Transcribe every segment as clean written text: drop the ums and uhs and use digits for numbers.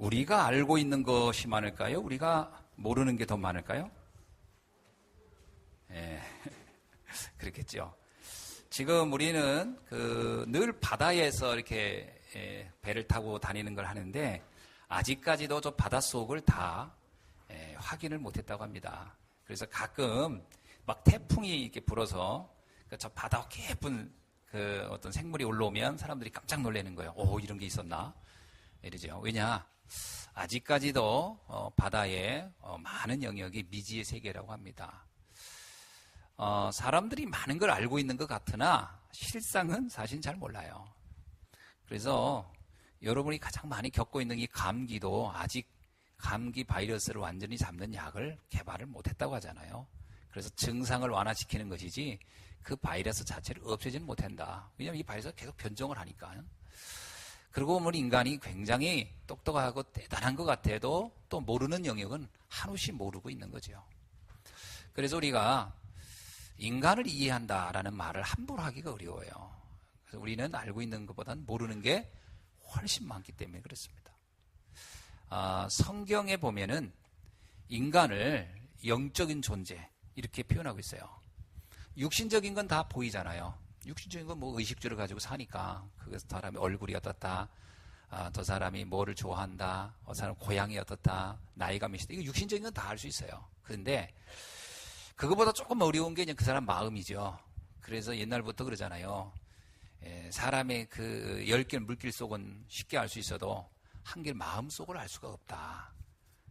우리가 알고 있는 것이 많을까요? 우리가 모르는 게 더 많을까요? 예, 그렇겠죠. 지금 우리는 늘 바다에서 이렇게 배를 타고 다니는 걸 하는데 아직까지도 저 바닷속을 다 확인을 못했다고 합니다. 그래서 가끔 막 태풍이 이렇게 불어서 저 바다 깊은 어떤 생물이 올라오면 사람들이 깜짝 놀라는 거예요. 오, 이런 게 있었나? 이러죠. 왜냐? 아직까지도 바다에 많은 영역이 미지의 세계라고 합니다. 사람들이 많은 걸 알고 있는 것 같으나 실상은 사실 잘 몰라요. 그래서 여러분이 가장 많이 겪고 있는 이 감기도 아직 감기 바이러스를 완전히 잡는 약을 개발을 못했다고 하잖아요. 그래서 증상을 완화시키는 것이지 그 바이러스 자체를 없애지는 못한다. 왜냐하면 이 바이러스가 계속 변종을 하니까. 그리고 보면 인간이 굉장히 똑똑하고 대단한 것 같아도 또 모르는 영역은 한없이 모르고 있는 거죠. 그래서 우리가 인간을 이해한다라는 말을 함부로 하기가 어려워요. 그래서 우리는 알고 있는 것보다는 모르는 게 훨씬 많기 때문에 그렇습니다. 성경에 보면은 인간을 영적인 존재 이렇게 표현하고 있어요. 육신적인 건 다 보이잖아요. 육신적인 건 뭐 의식주를 가지고 사니까 그 사람의 얼굴이 어떻다, 저 사람이 뭐를 좋아한다, 사람 고향이 어떻다, 나이가 몇이다, 이거 육신적인 건 다 알 수 있어요. 그런데 그거보다 조금 어려운 게 그 사람 마음이죠. 그래서 옛날부터 그러잖아요. 사람의 그 10길 물길 속은 쉽게 알 수 있어도 한 길 마음 속을 알 수가 없다.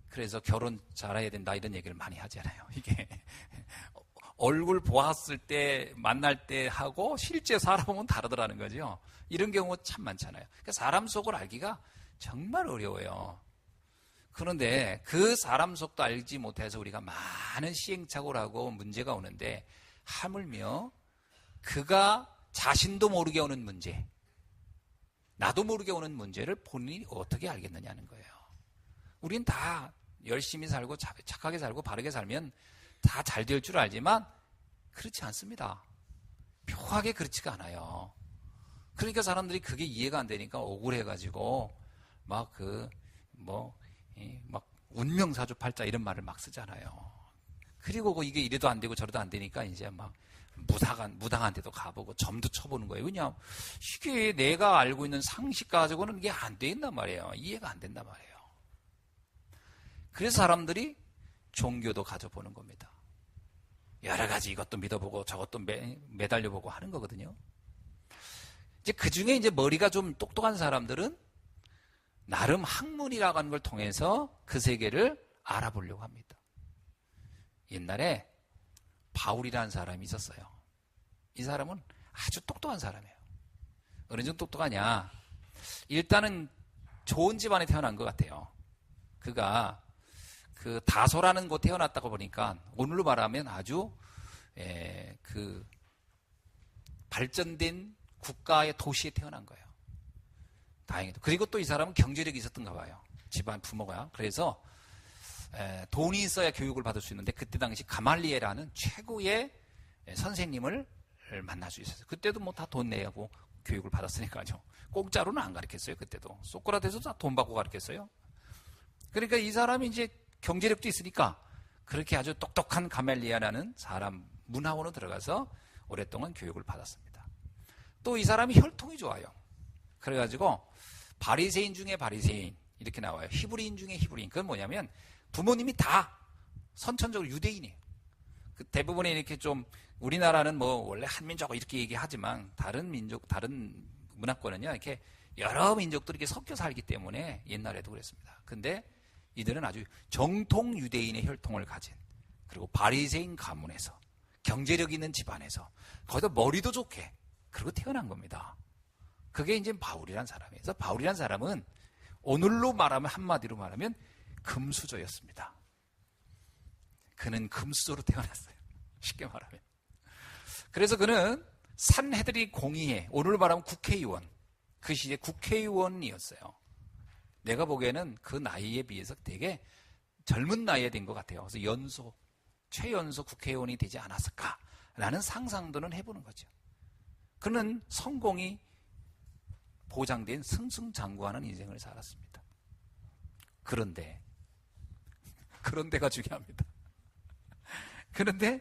그래서 결혼 잘해야 된다 이런 얘기를 많이 하잖아요. 이게 얼굴 보았을 때 만날 때 하고 실제 살아보면 다르더라는 거죠. 이런 경우 참 많잖아요. 그러니까 사람 속을 알기가 정말 어려워요. 그런데 그 사람 속도 알지 못해서 우리가 많은 시행착오를 하고 문제가 오는데 하물며 그가 자신도 모르게 오는 문제, 나도 모르게 오는 문제를 본인이 어떻게 알겠느냐는 거예요. 우린 다 열심히 살고 착하게 살고 바르게 살면 다 잘 될 줄 알지만 그렇지 않습니다. 묘하게 그렇지가 않아요. 그러니까 사람들이 그게 이해가 안 되니까 억울해가지고 막 운명사주팔자 이런 말을 막 쓰잖아요. 그리고 이게 이래도 안 되고 저래도 안 되니까 이제 막 무당한 데도 가보고 점도 쳐보는 거예요. 왜냐하면 이게 내가 알고 있는 상식 가지고는 이게 안 된단 말이에요. 이해가 안 된단 말이에요. 그래서 사람들이 종교도 가져보는 겁니다. 여러 가지 이것도 믿어보고 저것도 매달려보고 하는 거거든요. 이제 그 중에 이제 머리가 좀 똑똑한 사람들은 나름 학문이라고 하는 걸 통해서 그 세계를 알아보려고 합니다. 옛날에 바울이라는 사람이 있었어요. 이 사람은 아주 똑똑한 사람이에요. 어느 정도 똑똑하냐? 일단은 좋은 집안에 태어난 것 같아요. 그가 그 다소라는 곳 태어났다고 보니까 오늘로 말하면 아주 발전된 국가의 도시에 태어난 거예요. 다행히도. 그리고 또 이 사람은 경제력이 있었던가 봐요. 집안 부모가. 그래서 돈이 있어야 교육을 받을 수 있는데 그때 당시 가말리엘이라는 최고의 선생님을 만날 수 있었어요. 그때도 뭐 다 돈 내고 교육을 받았으니까요. 공짜로는 안 가르쳤어요. 그때도. 소크라테스도 다 돈 받고 가르쳤어요. 그러니까 이 사람이 이제 경제력도 있으니까 그렇게 아주 똑똑한 가멜리아라는 사람 문화원으로 들어가서 오랫동안 교육을 받았습니다. 또 이 사람이 혈통이 좋아요. 그래가지고 바리새인 중에 바리새인 이렇게 나와요. 히브리인 중에 히브리인. 그건 뭐냐면 부모님이 다 선천적으로 유대인이에요. 대부분의 이렇게 좀 우리나라는 뭐 원래 한민족 이렇게 얘기하지만 다른 민족, 다른 문화권은요 이렇게 여러 민족들이 이렇게 섞여 살기 때문에 옛날에도 그랬습니다. 근데 이들은 아주 정통 유대인의 혈통을 가진 그리고 바리새인 가문에서 경제력 있는 집안에서 거기다 머리도 좋게 그리고 태어난 겁니다. 그게 이제 바울이란 사람이에요. 그래서 바울이란 사람은 오늘로 말하면 한마디로 말하면 금수저였습니다. 그는 금수저로 태어났어요. 쉽게 말하면. 그래서 그는 산헤드린 공의회, 오늘로 말하면 국회의원, 그 시기에 국회의원이었어요. 내가 보기에는 그 나이에 비해서 되게 젊은 나이에 된 것 같아요. 그래서 최연소 국회의원이 되지 않았을까라는 상상도는 해보는 거죠. 그는 성공이 보장된 승승장구하는 인생을 살았습니다. 그런데가 중요합니다. 그런데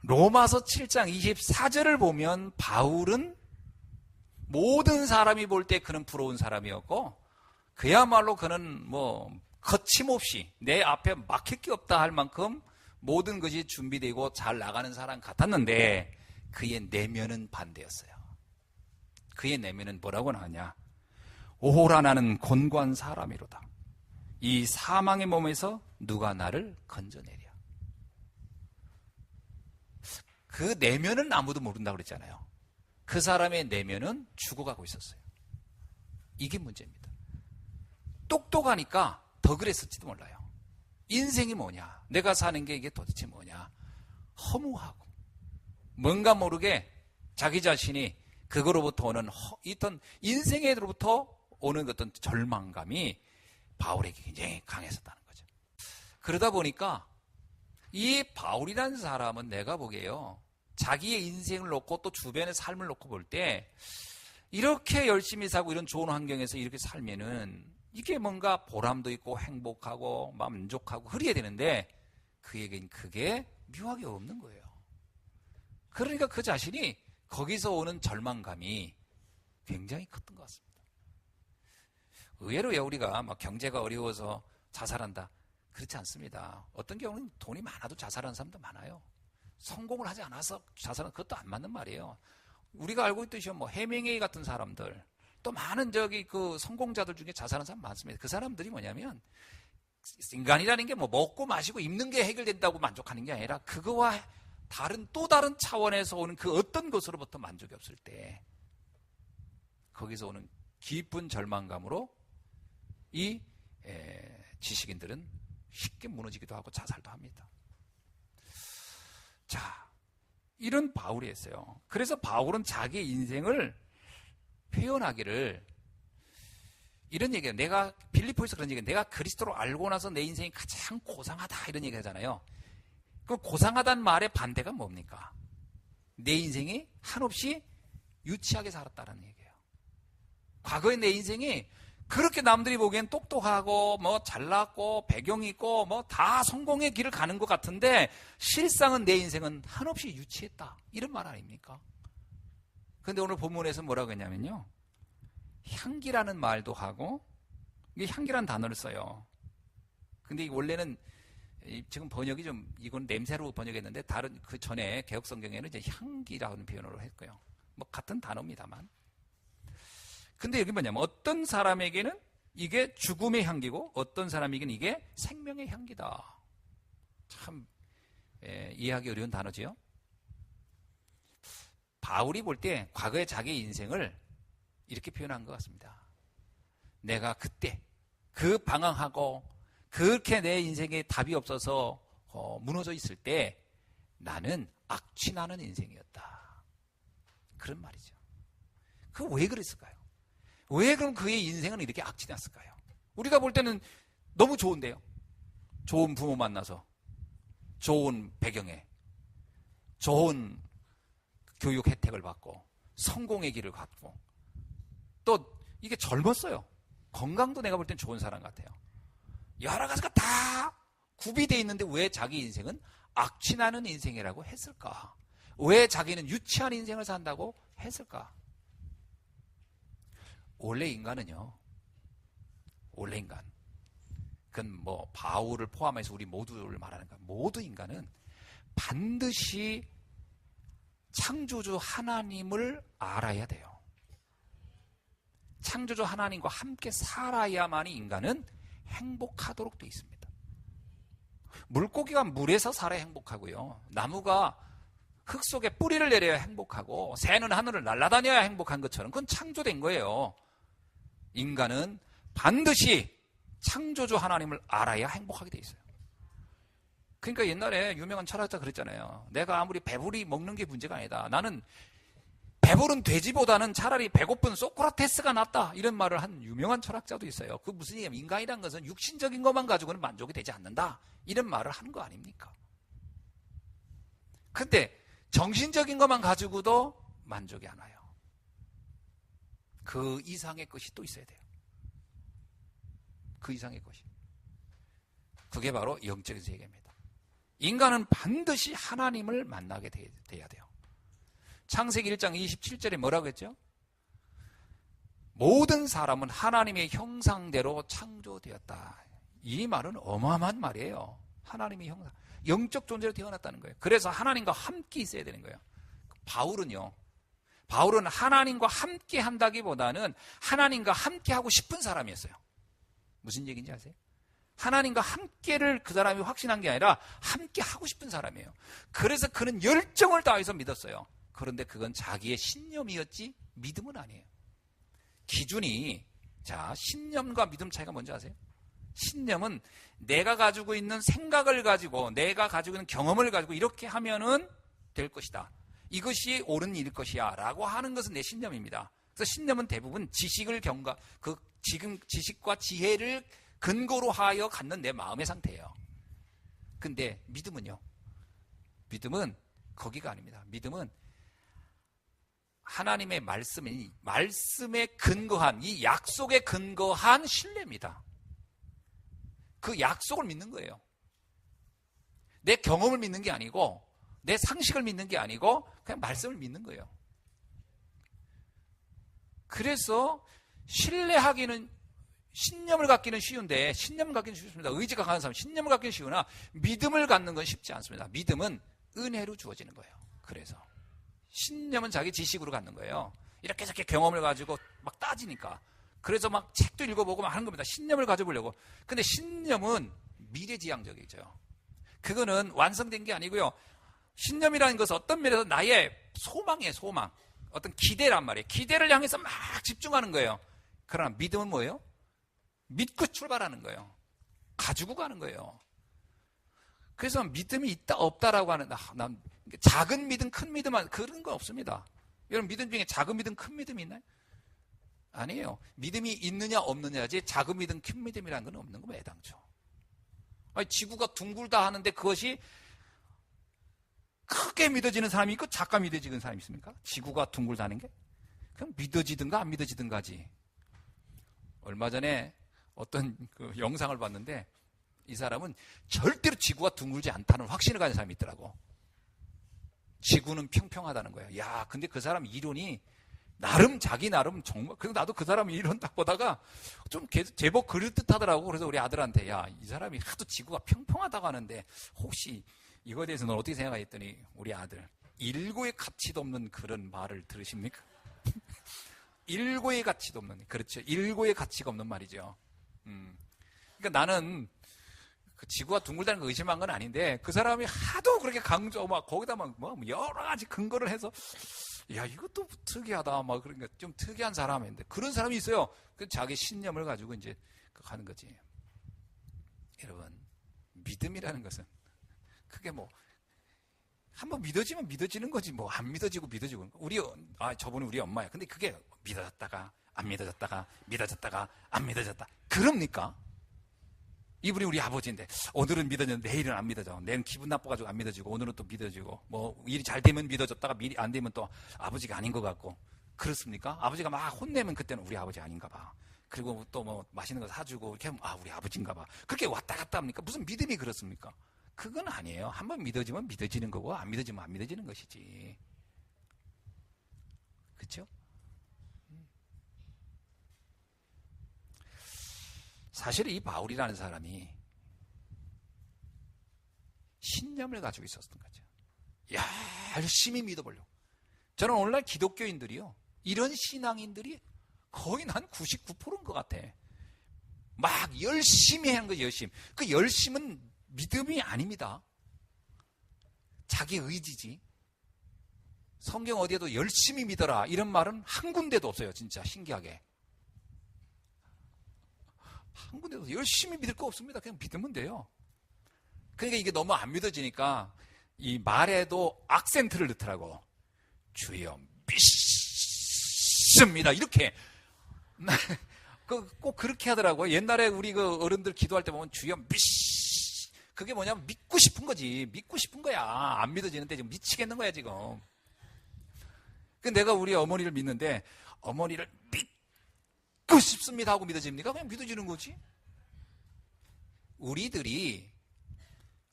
로마서 7장 24절을 보면 바울은 모든 사람이 볼 때 그는 부러운 사람이었고 그야말로 그는 뭐 거침없이 내 앞에 막힐 게 없다 할 만큼 모든 것이 준비되고 잘 나가는 사람 같았는데 그의 내면은 반대였어요. 그의 내면은 뭐라고 나왔냐? 오호라 나는 곤고한 사람이로다. 이 사망의 몸에서 누가 나를 건져내랴. 그 내면은 아무도 모른다고 그랬잖아요. 그 사람의 내면은 죽어가고 있었어요. 이게 문제입니다. 똑똑하니까 더 그랬을지도 몰라요. 인생이 뭐냐? 내가 사는 게 이게 도대체 뭐냐? 허무하고 뭔가 모르게 자기 자신이 그거로부터 오는 어떤 인생에로부터 오는 어떤 절망감이 바울에게 굉장히 강했었다는 거죠. 그러다 보니까 이 바울이라는 사람은 내가 보기에요, 자기의 인생을 놓고 또 주변의 삶을 놓고 볼 때 이렇게 열심히 살고 이런 좋은 환경에서 이렇게 살면은 이게 뭔가 보람도 있고 행복하고 만족하고 그래야 되는데 그에겐 그게 묘하게 없는 거예요. 그러니까 그 자신이 거기서 오는 절망감이 굉장히 컸던 것 같습니다. 의외로요, 우리가 막 경제가 어려워서 자살한다, 그렇지 않습니다. 어떤 경우는 돈이 많아도 자살하는 사람도 많아요. 성공을 하지 않아서 자살은 그것도 안 맞는 말이에요. 우리가 알고 있듯이 뭐 해밍웨이 같은 사람들, 또 많은 그 성공자들 중에 자살하는 사람 많습니다. 그 사람들이 뭐냐면 인간이라는 게 뭐 먹고 마시고 입는 게 해결된다고 만족하는 게 아니라 그거와 또 다른 차원에서 오는 그 어떤 것으로부터 만족이 없을 때 거기서 오는 깊은 절망감으로 이 지식인들은 쉽게 무너지기도 하고 자살도 합니다. 자, 이런 바울이었어요. 그래서 바울은 자기 인생을 표현하기를 이런 얘기예요. 내가 빌립보에서 그런 얘기예요. 내가 그리스도를 알고 나서 내 인생이 가장 고상하다 이런 얘기 하잖아요. 그 고상하다는 말의 반대가 뭡니까? 내 인생이 한없이 유치하게 살았다는 얘기예요. 과거에 내 인생이 그렇게 남들이 보기엔 똑똑하고 뭐 잘났고 배경이 있고 뭐 다 성공의 길을 가는 것 같은데 실상은 내 인생은 한없이 유치했다, 이런 말 아닙니까? 그런데 오늘 본문에서 뭐라고 했냐면요, 향기라는 말도 하고, 이게 향기라는 단어를 써요. 근데 원래는 지금 번역이 좀, 이건 냄새로 번역했는데 다른 그 전에 개혁 성경에는 이제 향기라는 표현으로 했고요. 뭐 같은 단어입니다만. 근데 여기 뭐냐면 어떤 사람에게는 이게 죽음의 향기고 어떤 사람에게는 이게 생명의 향기다. 참 이해하기 어려운 단어지요. 바울이 볼 때 과거의 자기 인생을 이렇게 표현한 것 같습니다. 내가 그때 그 방황하고 그렇게 내 인생에 답이 없어서 무너져 있을 때 나는 악취나는 인생이었다, 그런 말이죠. 그 왜 그랬을까요? 왜 그럼 그의 인생은 이렇게 악취났을까요? 우리가 볼 때는 너무 좋은데요. 좋은 부모 만나서 좋은 배경에 좋은 교육 혜택을 받고 성공의 길을 갖고 또 이게 젊었어요. 건강도 내가 볼 땐 좋은 사람 같아요. 여러 가지가 다 구비되어 있는데 왜 자기 인생은 악취나는 인생이라고 했을까? 왜 자기는 유치한 인생을 산다고 했을까? 원래 인간은요, 원래 인간, 그건 뭐 바울을 포함해서 우리 모두를 말하는 거야. 모두 인간은 반드시 창조주 하나님을 알아야 돼요. 창조주 하나님과 함께 살아야만이 인간은 행복하도록 되어 있습니다. 물고기가 물에서 살아야 행복하고요, 나무가 흙 속에 뿌리를 내려야 행복하고 새는 하늘을 날아다녀야 행복한 것처럼 그건 창조된 거예요. 인간은 반드시 창조주 하나님을 알아야 행복하게 돼 있어요. 그러니까 옛날에 유명한 철학자 그랬잖아요. 내가 아무리 배불리 먹는 게 문제가 아니다. 나는 배부른 돼지보다는 차라리 배고픈 소크라테스가 낫다, 이런 말을 한 유명한 철학자도 있어요. 그 무슨 얘기냐면 인간이란 것은 육신적인 것만 가지고는 만족이 되지 않는다, 이런 말을 하는 거 아닙니까? 근데 정신적인 것만 가지고도 만족이 안 와요. 그 이상의 것이 또 있어야 돼요. 그 이상의 것이. 그게 바로 영적인 세계입니다. 인간은 반드시 하나님을 만나게 돼야 돼요. 창세기 1장 27절에 뭐라고 했죠? 모든 사람은 하나님의 형상대로 창조되었다. 이 말은 어마어마한 말이에요. 하나님의 형상. 영적 존재로 태어났다는 거예요. 그래서 하나님과 함께 있어야 되는 거예요. 바울은 하나님과 함께 한다기보다는 하나님과 함께 하고 싶은 사람이었어요. 무슨 얘기인지 아세요? 하나님과 함께를 그 사람이 확신한 게 아니라 함께 하고 싶은 사람이에요. 그래서 그는 열정을 다해서 믿었어요. 그런데 그건 자기의 신념이었지 믿음은 아니에요. 기준이, 자, 신념과 믿음 차이가 뭔지 아세요? 신념은 내가 가지고 있는 생각을 가지고, 내가 가지고 있는 경험을 가지고 이렇게 하면은 될 것이다. 이것이 옳은 일일 것이야 라고 하는 것은 내 신념입니다. 그래서 신념은 대부분 지식과 지혜를 근거로 하여 갖는 내 마음의 상태예요. 근데 믿음은요? 믿음은 거기가 아닙니다. 믿음은 하나님의 말씀에 근거한, 이 약속에 근거한 신뢰입니다. 그 약속을 믿는 거예요. 내 경험을 믿는 게 아니고, 내 상식을 믿는 게 아니고, 그냥 말씀을 믿는 거예요. 그래서 신뢰하기는, 신념을 갖기는 쉬운데, 신념을 갖기는 쉽습니다. 의지가 강한 사람은 신념을 갖기는 쉬우나 믿음을 갖는 건 쉽지 않습니다. 믿음은 은혜로 주어지는 거예요. 그래서 신념은 자기 지식으로 갖는 거예요. 이렇게 저렇게 경험을 가지고 막 따지니까. 그래서 막 책도 읽어보고 막 하는 겁니다. 신념을 가져보려고. 근데 신념은 미래지향적이죠. 그거는 완성된 게 아니고요. 신념이라는 것은 어떤 면에서 나의 소망이에요. 소망. 어떤 기대란 말이에요. 기대를 향해서 막 집중하는 거예요. 그러나 믿음은 뭐예요? 믿고 출발하는 거예요. 가지고 가는 거예요. 그래서 믿음이 있다 없다라고 하는, 난 작은 믿음 큰 믿음 그런 건 없습니다. 여러분 믿음 중에 작은 믿음 큰 믿음이 있나요? 아니에요. 믿음이 있느냐 없느냐지 작은 믿음 큰 믿음이라는 건 없는 거예요. 애당초. 아니, 지구가 둥글다 하는데 그것이 크게 믿어지는 사람이 있고 작게 믿어지는 사람이 있습니까? 지구가 둥글다는 게? 그냥 믿어지든가 안 믿어지든가지. 얼마 전에 어떤 그 영상을 봤는데 이 사람은 절대로 지구가 둥글지 않다는 확신을 가진 사람이 있더라고. 지구는 평평하다는 거예요. 야, 근데 그 사람 이론이 자기 나름 정말, 그래서 나도 그 사람 이론 딱 보다가 좀 제법 그럴듯하더라고. 그래서 우리 아들한테, 야, 이 사람이 하도 지구가 평평하다고 하는데 혹시 이거에 대해서 넌 어떻게 생각해? 했더니 우리 아들, 일고의 가치도 없는 그런 말을 들으십니까? 일고의 가치도 없는, 그렇죠. 일고의 가치가 없는 말이죠. 그러니까 나는 그 지구가 둥글다는 거 의심한 건 아닌데 그 사람이 하도 그렇게 강조, 막 거기다 막 여러 가지 근거를 해서 야, 이것도 특이하다, 막 그러니까 좀 특이한 사람인데 그런 사람이 있어요. 그 자기 신념을 가지고 이제 하는 거지. 여러분, 믿음이라는 것은 그게 뭐 한번 믿어지면 믿어지는 거지, 뭐 안 믿어지고 믿어지고. 저분은 우리 엄마야. 근데 그게 믿어졌다가 안 믿어졌다가 믿어졌다가 안 믿어졌다. 그럽니까? 이분이 우리 아버지인데 오늘은 믿어졌는데 내일은 안 믿어져. 내일은 기분 나빠가지고 안 믿어지고 오늘은 또 믿어지고, 뭐 일이 잘 되면 믿어졌다가 일이 안 되면 또 아버지가 아닌 것 같고. 그렇습니까? 아버지가 막 혼내면 그때는 우리 아버지 아닌가 봐. 그리고 또 뭐 맛있는 거 사주고 이렇게 하면 우리 아버지인가 봐. 그렇게 왔다 갔다 합니까? 무슨 믿음이 그렇습니까? 그건 아니에요. 한번 믿어지면 믿어지는 거고 안 믿어지면 안 믿어지는 것이지. 그렇죠? 사실 이 바울이라는 사람이 신념을 가지고 있었던 거죠. 열심히 믿어보려고. 저는 오늘날 기독교인들이요, 이런 신앙인들이 거의 한 99%인 것 같아. 막 열심히 하는 거죠. 그 열심은 믿음이 아닙니다. 자기 의지지. 성경 어디에도 열심히 믿어라 이런 말은 한 군데도 없어요. 진짜 신기하게. 한 군데도 열심히 믿을 거 없습니다. 그냥 믿으면 돼요. 그러니까 이게 너무 안 믿어지니까 이 말에도 악센트를 넣더라고. 주여 믿습니다. 이렇게. 꼭 그렇게 하더라고요. 옛날에 우리 그 어른들 기도할 때 보면 주여 그게 뭐냐면 믿고 싶은 거지. 믿고 싶은 거야. 안 믿어지는데 지금 미치겠는 거야 지금. 내가 우리 어머니를 믿는데 어머니를 믿고 싶습니다 하고 믿어집니까? 그냥 믿어지는 거지. 우리들이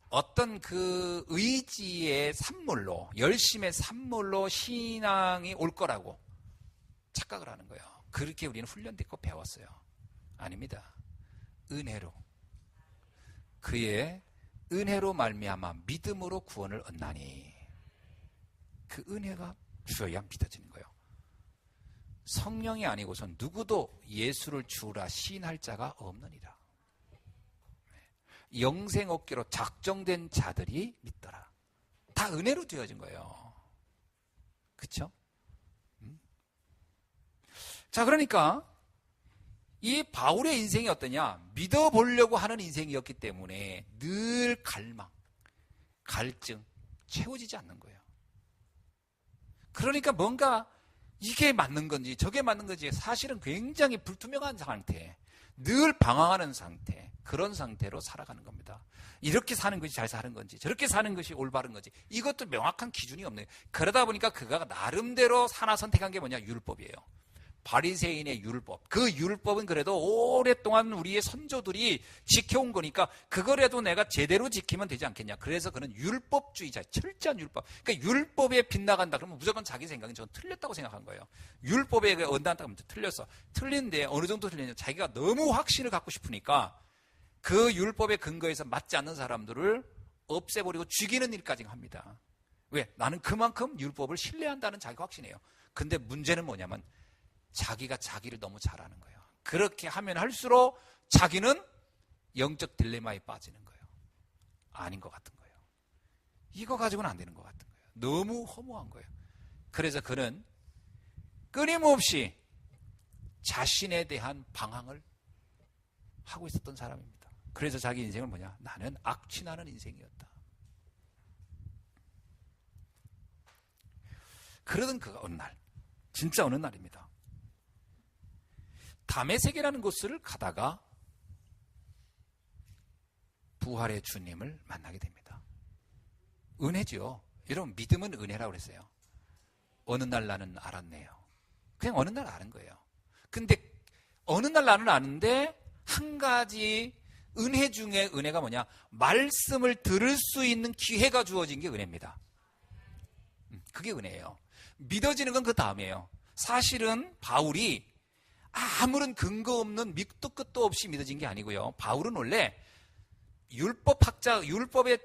어떤 그 의지의 산물로, 열심의 산물로 신앙이 올 거라고 착각을 하는 거예요. 그렇게 우리는 훈련됐고 배웠어요. 아닙니다. 은혜로, 그의 은혜로 말미암아 믿음으로 구원을 얻나니, 그 은혜가 주어야 믿어지는 거예요. 성령이 아니고선 누구도 예수를 주라 시인할 자가 없느니라. 영생 얻기로 작정된 자들이 믿더라. 다 은혜로 되어진 거예요. 그렇죠? 자, 그러니까 이 바울의 인생이 어떠냐? 믿어보려고 하는 인생이었기 때문에 늘 갈망, 갈증, 채워지지 않는 거예요. 그러니까 뭔가 이게 맞는 건지 저게 맞는 건지 사실은 굉장히 불투명한 상태, 늘 방황하는 상태, 그런 상태로 살아가는 겁니다. 이렇게 사는 것이 잘 사는 건지 저렇게 사는 것이 올바른 건지 이것도 명확한 기준이 없네요. 그러다 보니까 그가 나름대로 하나 선택한 게 뭐냐? 율법이에요. 바리새인의 율법. 그 율법은 그래도 오랫동안 우리의 선조들이 지켜온 거니까 그거라도 내가 제대로 지키면 되지 않겠냐. 그래서 그는 율법주의자, 철저한 율법. 그러니까 율법에 빗나간다 그러면 무조건 자기 생각은 저는 틀렸다고 생각한 거예요. 율법에 언단다 그러면 틀렸어. 틀린데 어느 정도 틀리냐. 자기가 너무 확신을 갖고 싶으니까 그 율법의 근거에서 맞지 않는 사람들을 없애버리고 죽이는 일까지 합니다. 왜? 나는 그만큼 율법을 신뢰한다는 자기 확신이에요. 근데 문제는 뭐냐면 자기가 자기를 너무 잘 아는 거예요. 그렇게 하면 할수록 자기는 영적 딜레마에 빠지는 거예요. 아닌 것 같은 거예요. 이거 가지고는 안 되는 것 같은 거예요. 너무 허무한 거예요. 그래서 그는 끊임없이 자신에 대한 방황을 하고 있었던 사람입니다. 그래서 자기 인생은 뭐냐? 나는 악취나는 인생이었다. 그러던 그가 어느 날, 진짜 어느 날입니다. 다메섹이라는 곳을 가다가 부활의 주님을 만나게 됩니다. 은혜죠. 여러분, 믿음은 은혜라고 그랬어요. 어느 날 나는 알았네요. 그냥 어느 날 아는 거예요. 근데 어느 날 나는 아는데 한 가지 은혜 중에 은혜가 뭐냐? 말씀을 들을 수 있는 기회가 주어진 게 은혜입니다. 그게 은혜예요. 믿어지는 건 그 다음이에요. 사실은 바울이 아무런 근거 없는 밑도 끝도 없이 믿어진 게 아니고요. 바울은 원래 율법학자, 율법에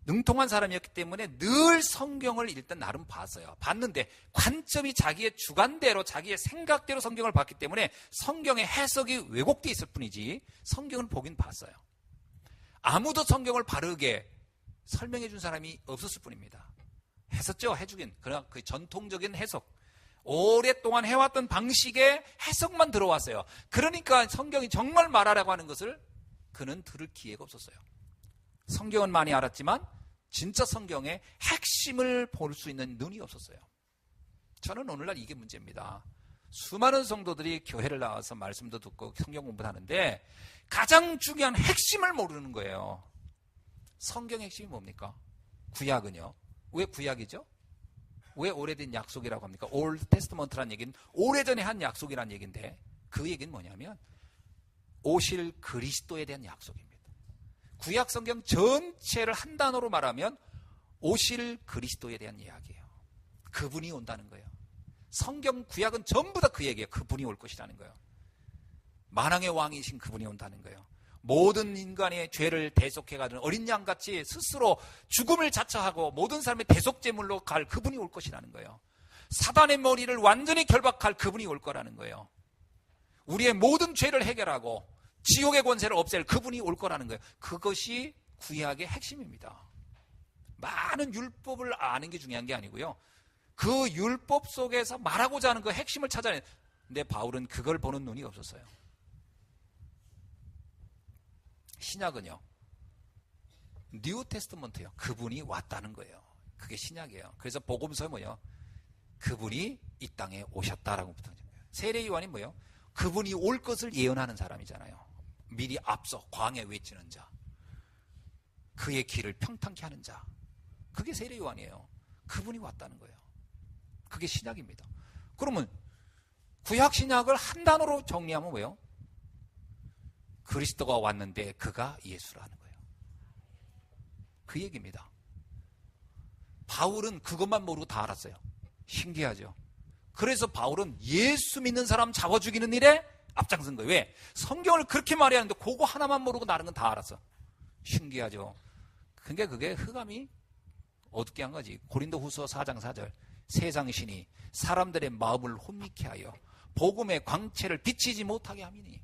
능통한 사람이었기 때문에 늘 성경을 일단 나름 봤어요. 봤는데 관점이 자기의 주관대로, 자기의 생각대로 성경을 봤기 때문에 성경의 해석이 왜곡되어 있을 뿐이지 성경을 보긴 봤어요. 아무도 성경을 바르게 설명해 준 사람이 없었을 뿐입니다. 했었죠, 해주긴. 그러나 그 전통적인 해석, 오랫동안 해왔던 방식의 해석만 들어왔어요. 그러니까 성경이 정말 말하라고 하는 것을 그는 들을 기회가 없었어요. 성경은 많이 알았지만 진짜 성경의 핵심을 볼 수 있는 눈이 없었어요. 저는 오늘날 이게 문제입니다. 수많은 성도들이 교회를 나와서 말씀도 듣고 성경 공부도 하는데 가장 중요한 핵심을 모르는 거예요. 성경의 핵심이 뭡니까? 구약은요. 왜 구약이죠? 왜 오래된 약속이라고 합니까? 올드 테스트먼트라는 얘기는 오래전에 한 약속이라는 얘기인데 그 얘기는 뭐냐면 오실 그리스도에 대한 약속입니다. 구약 성경 전체를 한 단어로 말하면 오실 그리스도에 대한 이야기예요. 그분이 온다는 거예요. 성경 구약은 전부 다 그 얘기예요. 그분이 올 것이라는 거예요. 만왕의 왕이신 그분이 온다는 거예요. 모든 인간의 죄를 대속해가는 어린 양같이 스스로 죽음을 자처하고 모든 사람의 대속제물로 갈 그분이 올 것이라는 거예요. 사단의 머리를 완전히 결박할 그분이 올 거라는 거예요. 우리의 모든 죄를 해결하고 지옥의 권세를 없앨 그분이 올 거라는 거예요. 그것이 구약의 핵심입니다. 많은 율법을 아는 게 중요한 게 아니고요. 그 율법 속에서 말하고자 하는 그 핵심을 찾아내. 근데 바울은 그걸 보는 눈이 없었어요. 신약은요, 뉴 테스트먼트요. 그분이 왔다는 거예요. 그게 신약이에요. 그래서 복음서에 뭐예요? 그분이 이 땅에 오셨다라고 붙은 거예요. 세례 요한이 뭐예요? 그분이 올 것을 예언하는 사람이잖아요. 미리 앞서 광야에 외치는 자, 그의 길을 평탄케 하는 자, 그게 세례 요한이에요. 그분이 왔다는 거예요. 그게 신약입니다. 그러면 구약 신약을 한 단어로 정리하면 뭐예요? 그리스도가 왔는데 그가 예수라는 거예요. 그 얘기입니다. 바울은 그것만 모르고 다 알았어요. 신기하죠. 그래서 바울은 예수 믿는 사람 잡아 죽이는 일에 앞장선 거예요. 왜? 성경을 그렇게 말이 하는데 그거 하나만 모르고 다른 건 다 알았어. 신기하죠. 그러니까 그게 흑암이 어둡게 한 거지. 고린도후서 4장 4절. 세상 신이 사람들의 마음을 혼미케 하여 복음의 광채를 비치지 못하게 함이니.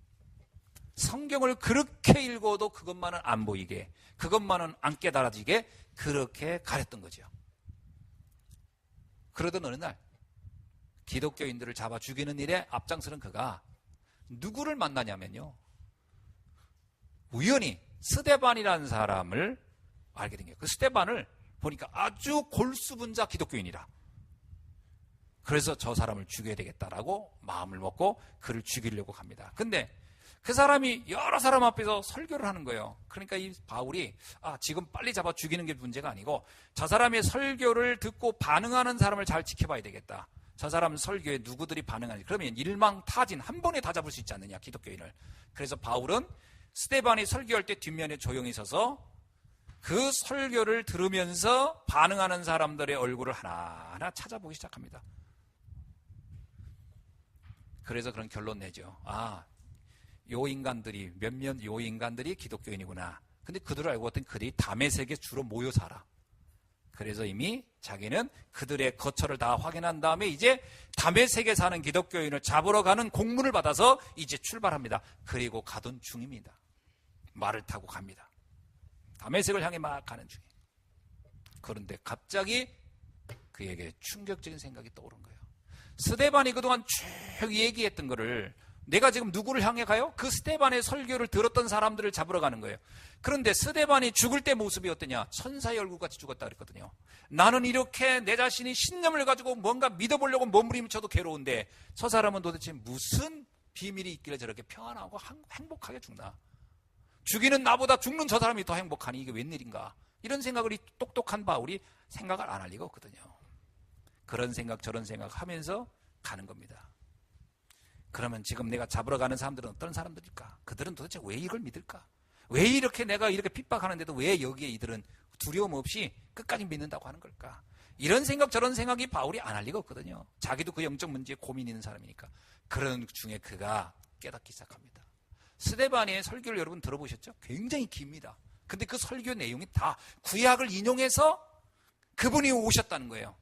성경을 그렇게 읽어도 그것만은 안 보이게, 그것만은 안 깨달아지게 그렇게 가렸던 거죠. 그러던 어느 날 기독교인들을 잡아 죽이는 일에 앞장서는 그가 누구를 만나냐면요, 우연히 스데반이라는 사람을 알게 된 거예요. 그 스데반을 보니까 아주 골수분자 기독교인이라. 그래서 저 사람을 죽여야 되겠다라고 마음을 먹고 그를 죽이려고 갑니다. 근데 그 사람이 여러 사람 앞에서 설교를 하는 거예요. 그러니까 이 바울이 지금 빨리 잡아 죽이는 게 문제가 아니고 저 사람의 설교를 듣고 반응하는 사람을 잘 지켜봐야 되겠다. 저 사람 설교에 누구들이 반응하는지. 그러면 일망타진 한 번에 다 잡을 수 있지 않느냐, 기독교인을. 그래서 바울은 스데반이 설교할 때 뒷면에 조용히 서서 그 설교를 들으면서 반응하는 사람들의 얼굴을 하나하나 찾아보기 시작합니다. 그래서 그런 결론 내죠. 요 인간들이 몇몇 요 인간들이 기독교인이구나. 근데 그들을 알고 봤더니 그들이 다메섹에 주로 모여 살아. 그래서 이미 자기는 그들의 거처를 다 확인한 다음에 이제 다메섹에 사는 기독교인을 잡으러 가는 공문을 받아서 이제 출발합니다. 그리고 가던 중입니다. 말을 타고 갑니다. 다메섹을 향해 막 가는 중이에요. 그런데 갑자기 그에게 충격적인 생각이 떠오른 거예요. 스데반이 그동안 쭉 얘기했던 거를, 내가 지금 누구를 향해 가요? 그 스데반의 설교를 들었던 사람들을 잡으러 가는 거예요. 그런데 스데반이 죽을 때 모습이 어떠냐? 천사의 얼굴같이 죽었다 그랬거든요. 나는 이렇게 내 자신이 신념을 가지고 뭔가 믿어보려고 몸부림쳐도 괴로운데 저 사람은 도대체 무슨 비밀이 있길래 저렇게 평안하고 행복하게 죽나? 죽이는 나보다 죽는 저 사람이 더 행복하니 이게 웬일인가? 이런 생각을 이 똑똑한 바울이 생각을 안 할 리가 없거든요. 그런 생각 저런 생각 하면서 가는 겁니다. 그러면 지금 내가 잡으러 가는 사람들은 어떤 사람들일까? 그들은 도대체 왜 이걸 믿을까? 왜 이렇게 내가 이렇게 핍박하는데도 왜 여기에 이들은 두려움 없이 끝까지 믿는다고 하는 걸까? 이런 생각 저런 생각이 바울이 안 할 리가 없거든요. 자기도 그 영적 문제에 고민이 있는 사람이니까. 그런 중에 그가 깨닫기 시작합니다. 스데반의 설교를 여러분 들어보셨죠? 굉장히 깁니다. 근데 그 설교 내용이 다 구약을 인용해서 그분이 오셨다는 거예요.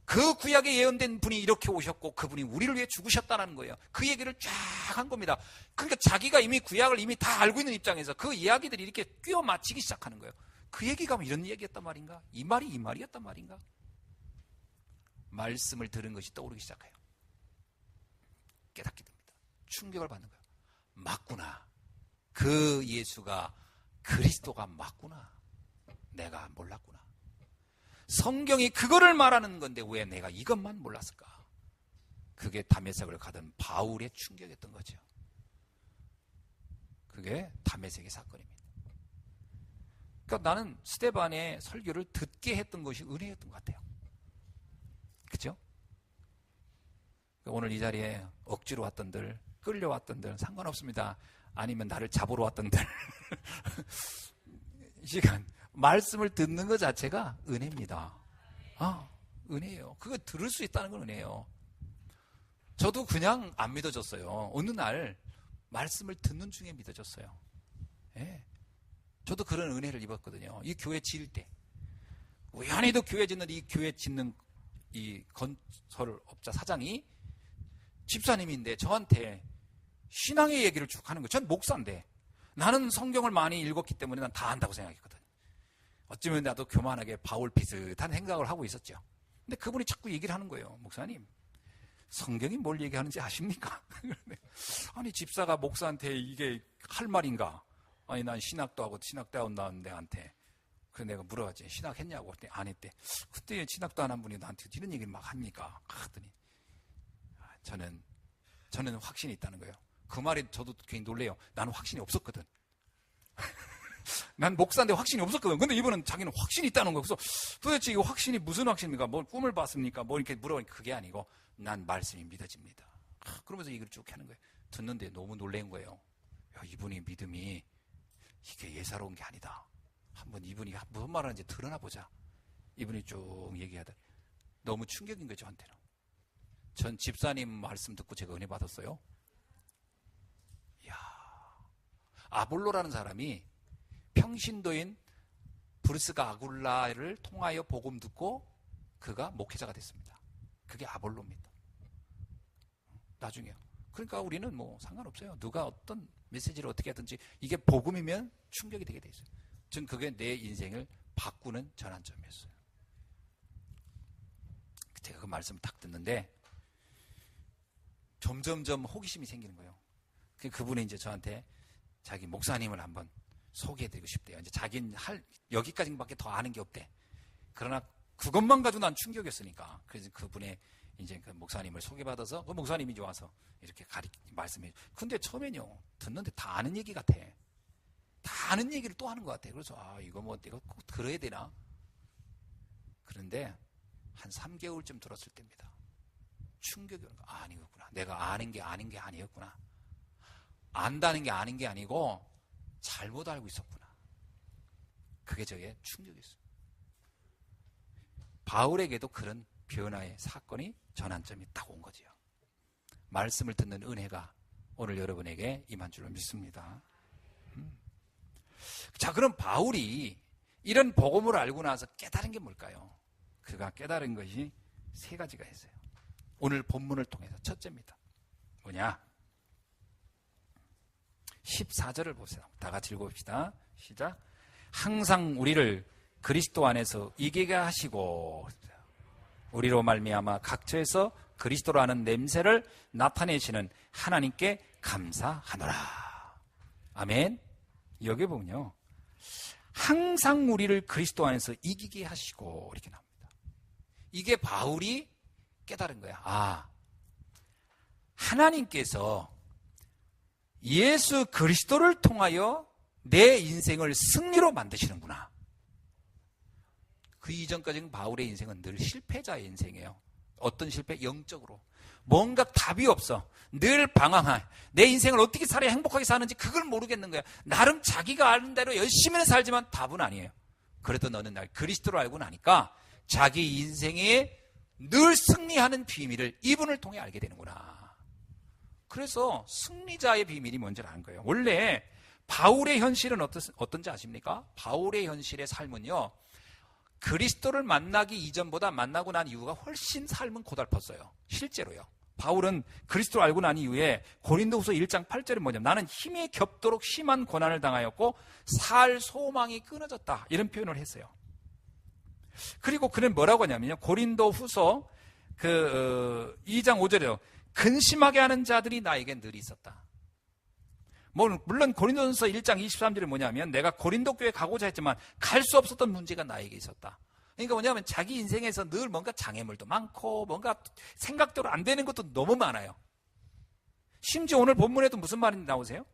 그 구약에 예언된 분이 이렇게 오셨고 그분이 우리를 위해 죽으셨다는 거예요. 그 얘기를 쫙 한 겁니다. 그러니까 자기가 이미 구약을 이미 다 알고 있는 입장에서 그 이야기들이 이렇게 끼워 맞히기 시작하는 거예요. 그 얘기가 뭐 이런 얘기였단 말인가? 이 말이 이 말이었단 말인가? 말씀을 들은 것이 떠오르기 시작해요. 깨닫게 됩니다. 충격을 받는 거예요. 맞구나. 그 예수가 그리스도가 맞구나. 내가 몰랐구나. 성경이 그거를 말하는 건데 왜 내가 이것만 몰랐을까? 그게 다메섹을 가던 바울의 충격이었던 거죠. 그게 다메섹의 사건입니다. 그러니까 나는 스데반의 설교를 듣게 했던 것이 은혜였던 것 같아요. 그렇죠? 오늘 이 자리에 억지로 왔던들, 끌려왔던들 상관없습니다. 아니면 나를 잡으러 왔던들 이 시간 말씀을 듣는 것 자체가 은혜입니다. 은혜예요. 그거 들을 수 있다는 건 은혜예요. 저도 그냥 안 믿어졌어요. 어느 날 말씀을 듣는 중에 믿어졌어요. 예. 저도 그런 은혜를 입었거든요. 이 교회 지을 때 우연히도 교회 짓는 이 교회 짓는 이 건설업자 사장이 집사님인데 저한테 신앙의 얘기를 쭉 하는 거예요. 전 목사인데 나는 성경을 많이 읽었기 때문에 난 다 안다고 생각했거든. 어쩌면 나도 교만하게 바울 비슷한 생각을 하고 있었죠. 근데 그분이 자꾸 얘기를 하는 거예요. 목사님, 성경이 뭘 얘기하는지 아십니까? 아니 집사가 목사한테 이게 할 말인가? 아니 난 신학도 하고 신학대원 나온 데한테 그래서 내가 물어봤지. 신학했냐고. 그랬더니 안 했대. 그때 신학도 안 한 분이 나한테 이런 얘기를 막 합니까? 그랬더니 저는 확신이 있다는 거예요. 그 말에 저도 괜히 놀래요. 나는 확신이 없었거든. 난 목사인데 확신이 없었거든. 근데 이분은 자기는 확신이 있다는 거예요. 그래서 도대체 이 확신이 무슨 확신입니까? 뭐 꿈을 봤습니까? 뭐 이렇게 물어보니까 그게 아니고 난 말씀이 믿어집니다. 그러면서 얘기를 쭉 하는 거예요. 듣는데 너무 놀란 거예요. 야, 이분이 믿음이 이게 예사로운 게 아니다. 한번 이분이 무슨 말하는지 드러나 보자. 이분이 쭉 얘기하다. 너무 충격인 거죠, 저한테는. 전 집사님 말씀 듣고 제가 은혜 받았어요. 이야, 아볼로라는 사람이 평신도인 브루스가 아굴라를 통하여 복음 듣고 그가 목회자가 됐습니다. 그게 아볼로입니다. 나중에요. 그러니까 우리는 뭐 상관없어요. 누가 어떤 메시지를 어떻게 하든지 이게 복음이면 충격이 되게 돼 있어요. 전 그게 내 인생을 바꾸는 전환점이었어요. 제가 그 말씀을 딱 듣는데 점점점 호기심이 생기는 거예요. 그분이 이제 저한테 자기 목사님을 한번 소개해드리고 싶대요. 이제 자기는 여기까지밖에 더 아는 게 없대. 그러나 그것만 가지고 난 충격이었으니까. 그래서 그분의 이제 그 목사님을 소개받아서 그 목사님이 와서 이렇게 말씀해. 근데 처음엔요, 듣는데 다 아는 얘기 같아. 다 아는 얘기를 또 하는 것 같아. 그래서 이거 뭐 내가 꼭 들어야 되나? 그런데 한 3개월쯤 들었을 때입니다. 충격이 오는 거야. 아니었구나. 내가 아는 게 아니었구나. 안다는 게 아는 게 아니고 잘못 알고 있었구나. 그게 저의 충격이었어요. 바울에게도 그런 변화의 사건이 전환점이 딱 온 거지요. 말씀을 듣는 은혜가 오늘 여러분에게 임한 줄로 믿습니다. 자, 그럼 바울이 이런 복음을 알고 나서 깨달은 게 뭘까요? 그가 깨달은 것이 3가지가 있어요. 오늘 본문을 통해서 첫째입니다. 뭐냐? 14절을 보세요. 다 같이 읽어봅시다. 시작. 항상 우리를 그리스도 안에서 이기게 하시고 우리로 말미암아 각처에서 그리스도라는 냄새를 나타내시는 하나님께 감사하노라. 아멘. 여기 보면요, 항상 우리를 그리스도 안에서 이기게 하시고 이렇게 나옵니다. 이게 바울이 깨달은 거야. 하나님께서 예수 그리스도를 통하여 내 인생을 승리로 만드시는구나. 그 이전까지는 바울의 인생은 늘 실패자의 인생이에요. 어떤 실패? 영적으로. 뭔가 답이 없어. 늘 방황해. 내 인생을 어떻게 살아야 행복하게 사는지 그걸 모르겠는 거야. 나름 자기가 아는 대로 열심히는 살지만 답은 아니에요. 그래도 너는 날 그리스도로 알고 나니까 자기 인생에 늘 승리하는 비밀을 이분을 통해 알게 되는구나. 그래서 승리자의 비밀이 뭔지를 아는 거예요. 원래 바울의 현실은 어떤지 아십니까? 바울의 현실의 삶은요, 그리스도를 만나기 이전보다 만나고 난 이후가 훨씬 삶은 고달팠어요. 실제로요. 바울은 그리스도를 알고 난 이후에 고린도후서 1장 8절에 뭐냐면 나는 힘이 겹도록 심한 고난을 당하였고 살 소망이 끊어졌다. 이런 표현을 했어요. 그리고 그는 뭐라고 하냐면요. 고린도후서 2장 5절에요. 근심하게 하는 자들이 나에게 늘 있었다. 물론 고린도전서 1장 23절에 뭐냐면 내가 고린도 교회에 가고자 했지만 갈 수 없었던 문제가 나에게 있었다. 그러니까 뭐냐면 자기 인생에서 늘 뭔가 장애물도 많고 뭔가 생각대로 안 되는 것도 너무 많아요. 심지어 오늘 본문에도 무슨 말이 나오세요?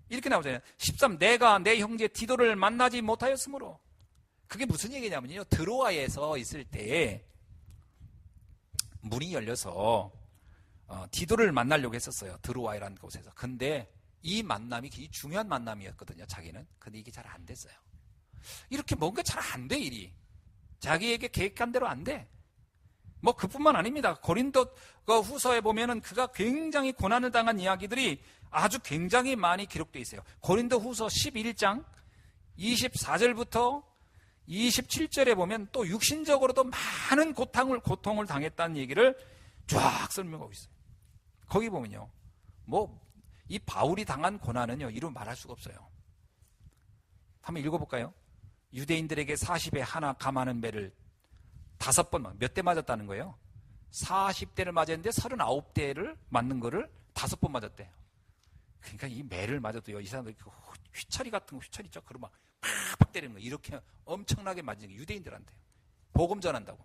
이렇게 나오잖아요. 13 내가 내 형제 디도를 만나지 못하였으므로. 그게 무슨 얘기냐면요, 드로아에서 있을 때 문이 열려서 디도를 만나려고 했었어요. 드로아이라는 곳에서. 근데 이 만남이 굉장히 중요한 만남이었거든요, 자기는. 근데 이게 잘 안 됐어요. 이렇게 뭔가 잘 안 돼, 일이. 자기에게 계획한 대로 안 돼. 뭐 그뿐만 아닙니다. 고린도 후서에 보면은 그가 굉장히 고난을 당한 이야기들이 아주 굉장히 많이 기록되어 있어요. 고린도 후서 11장 24절부터 27절에 보면 또 육신적으로도 많은 고통을 당했다는 얘기를 쫙 설명하고 있어요. 거기 보면요, 이 바울이 당한 고난은요, 이루 말할 수가 없어요. 한번 읽어볼까요? 유대인들에게 40에 하나 감하는 매를 5번, 몇 대 맞았다는 거예요? 40대를 맞았는데 39대를 맞는 거를 5번 맞았대요. 그러니까 이 매를 맞아도요, 이 사람들이 휘처리 같은 거, 휘처리 있죠? 그러면 팍팍 때리는 거예요. 이렇게 엄청나게 맞는 게 유대인들한테요. 복음 전한다고.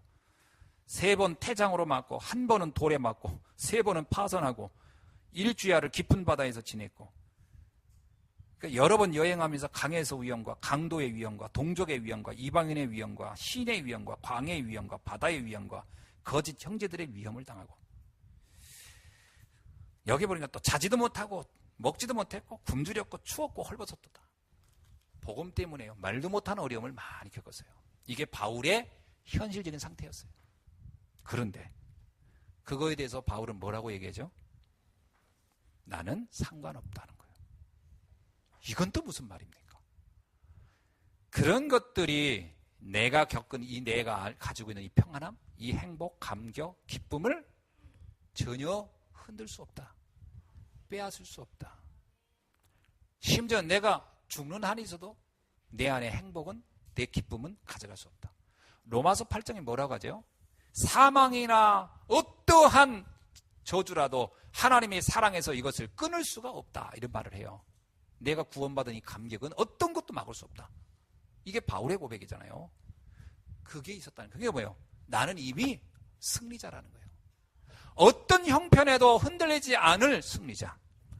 3번 태장으로 맞고, 1번은 돌에 맞고, 3번은 파선하고, 일주야를 깊은 바다에서 지냈고, 그러니까 여러 번 여행하면서 강에서 위험과 강도의 위험과 동족의 위험과 이방인의 위험과 신의 위험과 광의 위험과 바다의 위험과 거짓 형제들의 위험을 당하고, 여기 보니까 또 자지도 못하고 먹지도 못했고 굶주렸고 추웠고 헐벗었다. 복음 때문에요. 말도 못하는 어려움을 많이 겪었어요. 이게 바울의 현실적인 상태였어요. 그런데 그거에 대해서 바울은 뭐라고 얘기하죠? 나는 상관없다는 거예요. 이건 또 무슨 말입니까? 그런 것들이 내가 겪은 내가 가지고 있는 이 평안함, 이 행복, 감격, 기쁨을 전혀 흔들 수 없다. 빼앗을 수 없다. 심지어 내가 죽는 한이 있어도 내 안의 행복은, 내 기쁨은 가져갈 수 없다. 로마서 8장에 뭐라고 하죠? 사망이나 어떠한 저주라도 하나님의 사랑에서 이것을 끊을 수가 없다. 이런 말을 해요. 내가 구원받은 이 감격은 어떤 것도 막을 수 없다. 이게 바울의 고백이잖아요. 그게 있었다는 거예요. 그게 뭐예요? 나는 이미 승리자라는 거예요. 어떤 형편에도 흔들리지 않을 승리자.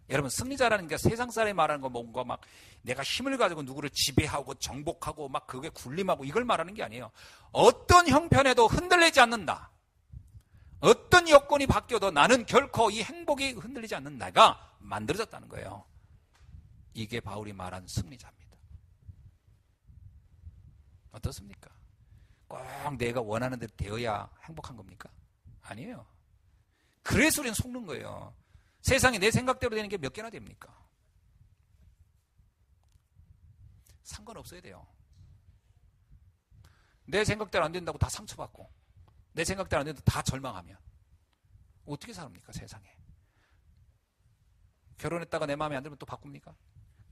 여러분, 승리자라는 게 세상 사람이 말하는 거 뭔가 막 내가 힘을 가지고 누구를 지배하고 정복하고 막 그게 군림하고 이걸 말하는 게 아니에요. 어떤 형편에도 흔들리지 않는다. 어떤 여건이 바뀌어도 나는 결코 이 행복이 흔들리지 않는 나가 만들어졌다는 거예요. 이게 바울이 말한 승리자입니다. 어떻습니까? 꼭 내가 원하는 대로 되어야 행복한 겁니까? 아니에요. 그래서 우리는 속는 거예요. 세상에 내 생각대로 되는 게 몇 개나 됩니까? 상관없어야 돼요. 내 생각대로 안 된다고 다 상처받고 내 생각대로 안 된다고 다 절망하면 어떻게 삽니까? 세상에. 결혼했다가 내 마음에 안 들면 또 바꿉니까?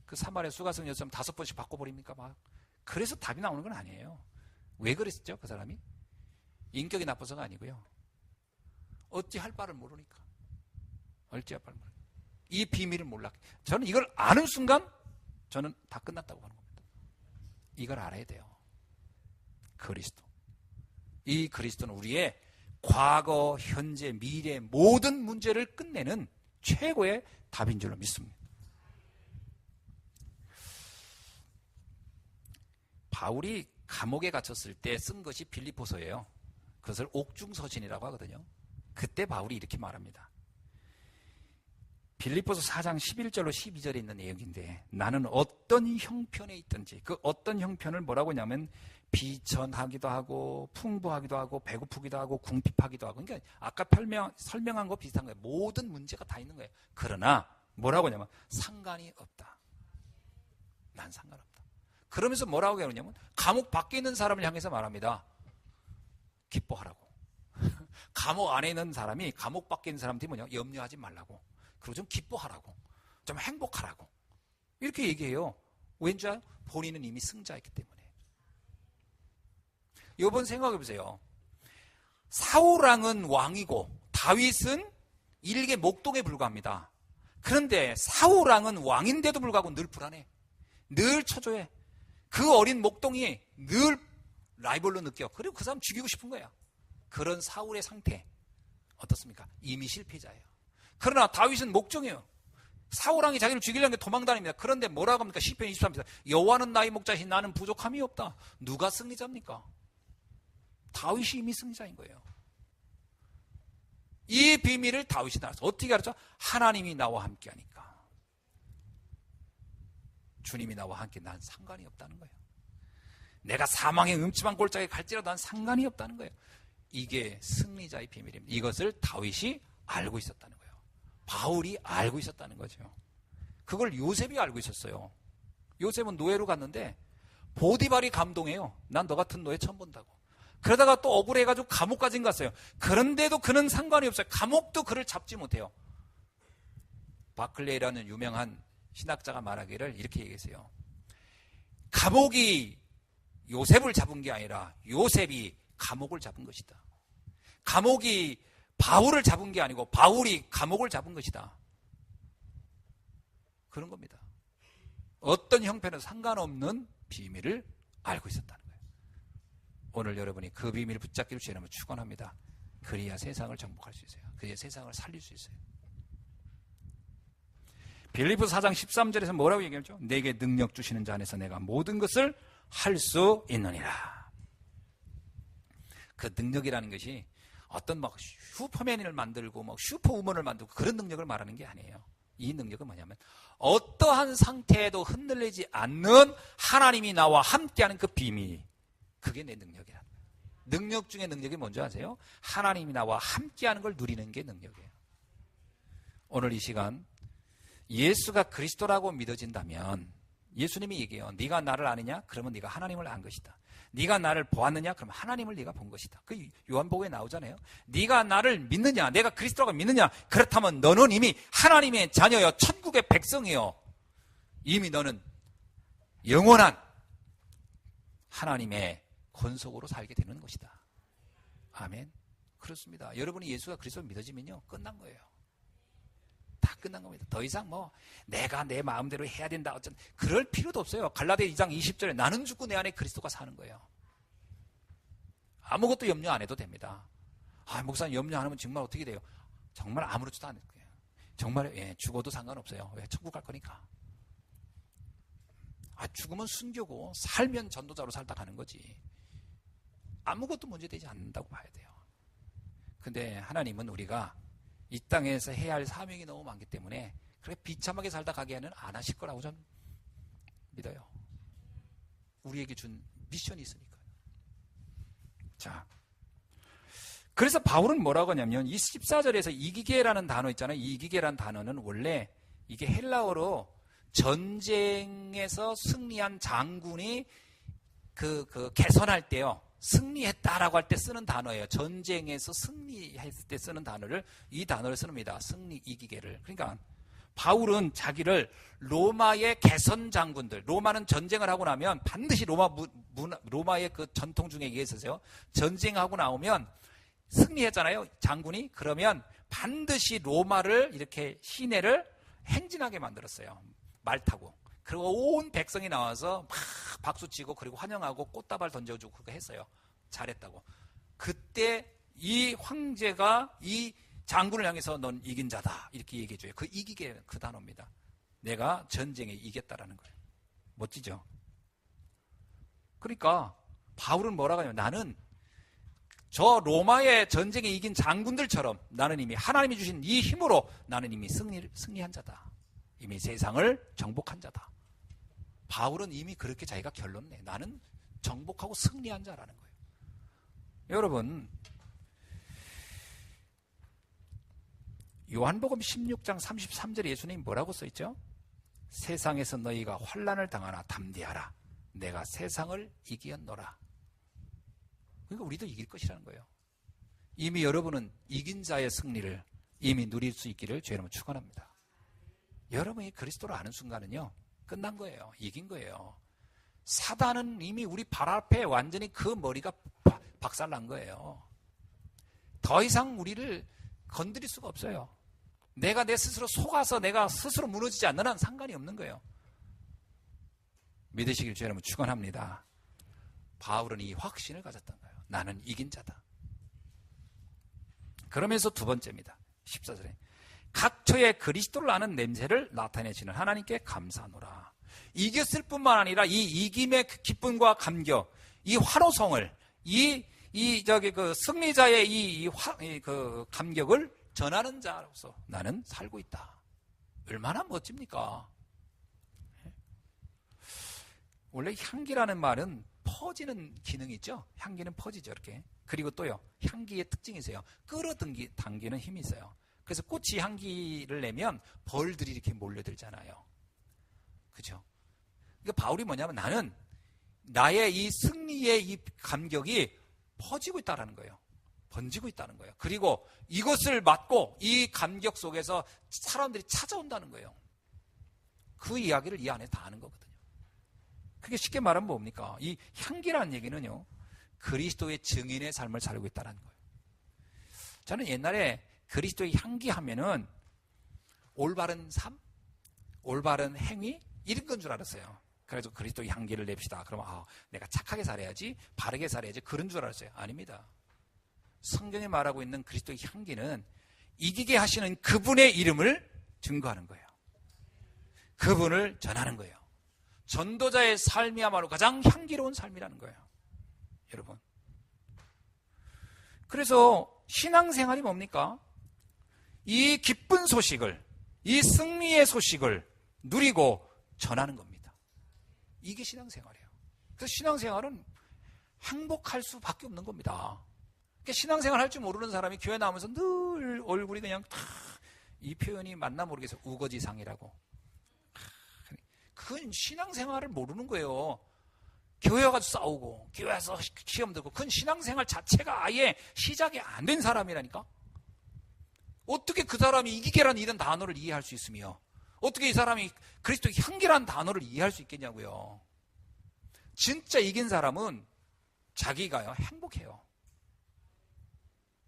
그 사마리아 수가성 여성 5번씩 바꿔버립니까? 막. 그래서 답이 나오는 건 아니에요. 왜 그랬었죠? 그 사람이? 인격이 나빠서가 아니고요. 어찌할 바를 모르니까. 어찌할 바를 모르니까. 이 비밀을 몰라. 저는 이걸 아는 순간 저는 다 끝났다고 하는 겁니다. 이걸 알아야 돼요. 그리스도. 이 그리스도는 우리의 과거, 현재, 미래 모든 문제를 끝내는 최고의 답인 줄로 믿습니다. 바울이 감옥에 갇혔을 때 쓴 것이 빌립보서예요. 그것을 옥중서신이라고 하거든요. 그때 바울이 이렇게 말합니다. 빌립보서 4장 11절로 12절에 있는 내용인데 나는 어떤 형편에 있든지 그 어떤 형편을 뭐라고 하냐면 비천하기도 하고 풍부하기도 하고 배고프기도 하고 궁핍하기도 하고 그러니까 아까 설명한 거 비슷한 거예요. 모든 문제가 다 있는 거예요. 그러나 뭐라고 하냐면 상관이 없다. 난 상관없다. 그러면서 뭐라고 하냐면 감옥 밖에 있는 사람을 향해서 말합니다. 기뻐하라고. 감옥 안에 있는 사람이 감옥 밖에 있는 사람한테 뭐냐? 염려하지 말라고. 그리고 좀 기뻐하라고. 좀 행복하라고. 이렇게 얘기해요. 왠지 알아요? 본인은 이미 승자였기 때문에. 이번 생각해 보세요. 사울왕은 왕이고 다윗은 일개 목동에 불과합니다. 그런데 사울왕은 왕인데도 불구하고 늘 불안해. 늘 초조해. 그 어린 목동이 늘 라이벌로 느껴. 그리고 그 사람 죽이고 싶은 거야. 그런 사울의 상태 어떻습니까? 이미 실패자예요. 그러나 다윗은 목종이에요. 사울왕이 자기를 죽이려는 게 도망다닙니다. 그런데 뭐라고 합니까? 시편 23편 여호와는 나의 목자이신 나는 부족함이 없다. 누가 승리자입니까? 다윗이 이미 승리자인 거예요. 이 비밀을 다윗이 알았어. 어떻게 알았죠? 하나님이 나와 함께 하니까. 주님이 나와 함께 난 상관이 없다는 거예요. 내가 사망의 음침한 골짜기에 갈지라도 난 상관이 없다는 거예요. 이게 승리자의 비밀입니다. 이것을 다윗이 알고 있었다는 거예요. 바울이 알고 있었다는 거죠. 그걸 요셉이 알고 있었어요. 요셉은 노예로 갔는데 보디발이 감동해요. 난 너 같은 노예 처음 본다고. 그러다가 또 억울해가지고 감옥까지 갔어요. 그런데도 그는 상관이 없어요. 감옥도 그를 잡지 못해요. 바클레이라는 유명한 신학자가 말하기를 이렇게 얘기했어요. 감옥이 요셉을 잡은 게 아니라 요셉이 감옥을 잡은 것이다. 감옥이 바울을 잡은 게 아니고 바울이 감옥을 잡은 것이다. 그런 겁니다. 어떤 형편에도 상관없는 비밀을 알고 있었다는 거예요. 오늘 여러분이 그 비밀을 붙잡기를 주님을 축원합니다. 그래야 세상을 정복할 수 있어요. 그래야 세상을 살릴 수 있어요. 빌립보서 4장 13절에서 뭐라고 얘기하죠? 내게 능력 주시는 자 안에서 내가 모든 것을 할 수 있느니라. 그 능력이라는 것이 어떤 막 슈퍼맨을 만들고 막 슈퍼우먼을 만들고 그런 능력을 말하는 게 아니에요. 이 능력은 뭐냐면 어떠한 상태에도 흔들리지 않는 하나님이 나와 함께하는 그 비밀, 그게 내 능력이라. 능력 중에 능력이 뭔지 아세요? 하나님이 나와 함께하는 걸 누리는 게 능력이에요. 오늘 이 시간 예수가 그리스도라고 믿어진다면 예수님이 얘기해요. 네가 나를 아느냐? 그러면 네가 하나님을 안 것이다. 네가 나를 보았느냐? 그럼 하나님을 네가 본 것이다. 그 요한복음에 나오잖아요. 네가 나를 믿느냐? 내가 그리스도라고 믿느냐? 그렇다면 너는 이미 하나님의 자녀여, 천국의 백성이요. 이미 너는 영원한 하나님의 권속으로 살게 되는 것이다. 아멘. 그렇습니다. 여러분이 예수가 그리스도를 믿어지면요, 끝난 거예요. 다 끝난 겁니다. 더 이상 내가 내 마음대로 해야 된다, 어쩐 그럴 필요도 없어요. 갈라디아 2장 20절에 나는 죽고 내 안에 그리스도가 사는 거예요. 아무것도 염려 안 해도 됩니다. 목사님 염려 안 하면 정말 어떻게 돼요? 정말 아무렇지도 않을 거예요. 정말 죽어도 상관없어요. 왜? 천국 갈 거니까. 죽으면 순교고 살면 전도자로 살다 가는 거지. 아무것도 문제되지 않는다고 봐야 돼요. 근데 하나님은 우리가 이 땅에서 해야 할 사명이 너무 많기 때문에 그렇게 비참하게 살다 가게는 안 하실 거라고 저는 믿어요. 우리에게 준 미션이 있으니까요. 자, 그래서 바울은 뭐라고 하냐면 이 14절에서 이기게라는 단어 있잖아요. 이기게라는 단어는 원래 이게 헬라어로 전쟁에서 승리한 장군이 개선할 때요, 승리했다라고 할 때 쓰는 단어예요. 전쟁에서 승리했을 때 쓰는 단어를, 이 단어를 씁니다. 승리, 이기게를. 그러니까 바울은 자기를 로마의 개선 장군들, 로마는 전쟁을 하고 나면 반드시 로마의 그 전통 중에 의해서요, 전쟁하고 나오면 승리했잖아요, 장군이. 그러면 반드시 로마를 이렇게 시내를 행진하게 만들었어요. 말 타고. 그리고 온 백성이 나와서 막 박수치고 그리고 환영하고 꽃다발 던져주고 그거 했어요. 잘했다고. 그때 이 황제가 이 장군을 향해서 넌 이긴 자다 이렇게 얘기해줘요. 그 이기게 그 단어입니다. 내가 전쟁에 이겼다라는 거예요. 멋지죠? 그러니까 바울은 뭐라고 하냐면 나는 저 로마의 전쟁에 이긴 장군들처럼 나는 이미 하나님이 주신 이 힘으로 나는 이미 승리한 자다. 이미 세상을 정복한 자다. 바울은 이미 그렇게 자기가 결론 내. 나는 정복하고 승리한 자라는 거예요. 여러분, 요한복음 16장 33절에 예수님이 뭐라고 써있죠? 세상에서 너희가 환난을 당하나 담대하라. 내가 세상을 이기었노라. 그러니까 우리도 이길 것이라는 거예요. 이미 여러분은 이긴 자의 승리를 이미 누릴 수 있기를 주의 이름으로 축원합니다. 여러분이 그리스도를 아는 순간은요, 끝난 거예요. 이긴 거예요. 사단은 이미 우리 발 앞에 완전히 그 머리가 박살난 거예요. 더 이상 우리를 건드릴 수가 없어요. 내가 내 스스로 속아서 내가 스스로 무너지지 않는 한 상관이 없는 거예요. 믿으시길 주의 이름으로 축원합니다. 바울은 이 확신을 가졌던 거예요. 나는 이긴 자다. 그러면서 두 번째입니다. 14절에 각처의 그리스도를 아는 냄새를 나타내시는 하나님께 감사하노라. 이겼을 뿐만 아니라 이 이김의 기쁨과 감격, 이 환호성을, 그 승리자의 그 감격을 전하는 자로서 나는 살고 있다. 얼마나 멋집니까? 원래 향기라는 말은 퍼지는 기능이 있죠. 향기는 퍼지죠, 이렇게. 그리고 또요, 향기의 특징이 있어요. 끌어당기는 힘이 있어요. 그래서 꽃이 향기를 내면 벌들이 이렇게 몰려들잖아요. 그죠? 그러니까 바울이 뭐냐면 나는 나의 이 승리의 이 감격이 퍼지고 있다는 거예요. 번지고 있다는 거예요. 그리고 이것을 맡고 이 감격 속에서 사람들이 찾아온다는 거예요. 그 이야기를 이 안에 다 하는 거거든요. 그게 쉽게 말하면 뭡니까? 이 향기라는 얘기는요, 그리스도의 증인의 삶을 살고 있다는 거예요. 저는 옛날에 그리스도의 향기 하면은 올바른 삶, 올바른 행위 이런 건 줄 알았어요. 그래서 그리스도의 향기를 냅시다. 그러면 내가 착하게 살아야지, 바르게 살아야지 그런 줄 알았어요. 아닙니다. 성경에 말하고 있는 그리스도의 향기는 이기게 하시는 그분의 이름을 증거하는 거예요. 그분을 전하는 거예요. 전도자의 삶이야말로 가장 향기로운 삶이라는 거예요. 여러분. 그래서 신앙생활이 뭡니까? 이 기쁜 소식을, 이 승리의 소식을 누리고 전하는 겁니다. 이게 신앙생활이에요. 그래서 신앙생활은 행복할 수밖에 없는 겁니다. 그러니까 신앙생활 할 줄 모르는 사람이 교회 나오면서 늘 얼굴이 그냥 이 표현이 맞나 모르겠어요. 우거지상이라고. 그건 신앙생활을 모르는 거예요. 교회 가서 싸우고 교회 와서 시험 들고 그건 신앙생활 자체가 아예 시작이 안 된 사람이라니까. 어떻게 그 사람이 이기게란 이런 단어를 이해할 수 있으며 어떻게 이 사람이 그리스도의 향기라는 단어를 이해할 수 있겠냐고요. 진짜 이긴 사람은 자기가요 행복해요.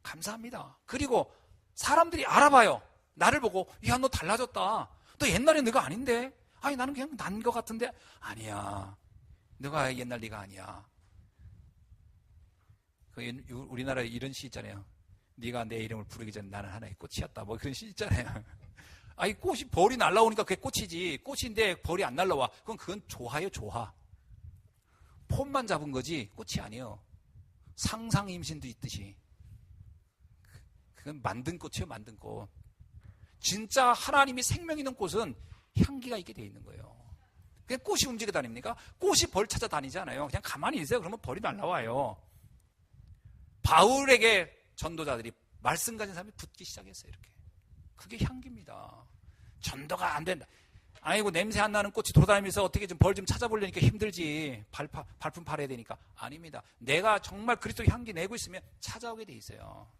감사합니다. 그리고 사람들이 알아봐요. 나를 보고 야 너 달라졌다. 너 옛날에 너가 아닌데. 아니 나는 그냥 난 것 같은데. 아니야. 너가 옛날 네가 아니야. 우리나라에 이런 시 있잖아요. 네가 내 이름을 부르기 전에 나는 하나의 꽃이었다. 뭐 그런 시 있잖아요. 아니 꽃이 벌이 날라오니까 그게 꽃이지. 꽃인데 벌이 안 날라와. 그건 조화예요, 조화. 폼만 잡은 거지 꽃이 아니에요. 상상 임신도 있듯이. 그건 만든 꽃이에요, 만든 꽃. 진짜 하나님이 생명 있는 꽃은 향기가 있게 돼 있는 거예요. 그냥 꽃이 움직여 다닙니까? 꽃이 벌 찾아 다니지 않아요. 그냥 가만히 있어요. 그러면 벌이 날라와요. 바울에게 전도자들이 말씀 가진 사람이 붙기 시작했어요. 이렇게. 그게 향기입니다. 전도가 안 된다. 아이고 냄새 안 나는 꽃이 돌아다니면서 어떻게 좀 벌 좀 찾아보려니까 힘들지. 발품 팔아야 되니까. 아닙니다. 내가 정말 그리스도의 향기 내고 있으면 찾아오게 돼 있어요.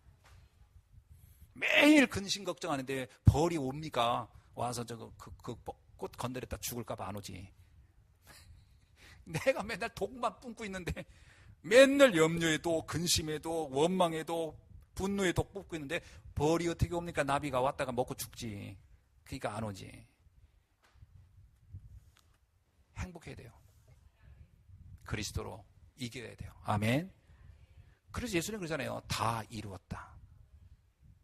매일 근심 걱정하는데 벌이 옵니까? 와서 꽃 건드렸다 죽을까봐 안 오지. 내가 맨날 독만 뿜고 있는데 맨날 염려에도 근심에도 원망에도 분노에 독 뿜고 있는데 벌이 어떻게 옵니까? 나비가 왔다가 먹고 죽지. 그러니까 안 오지. 행복해야 돼요. 그리스도로 이겨야 돼요. 아멘. 그래서 예수님 그러잖아요. 다 이루었다.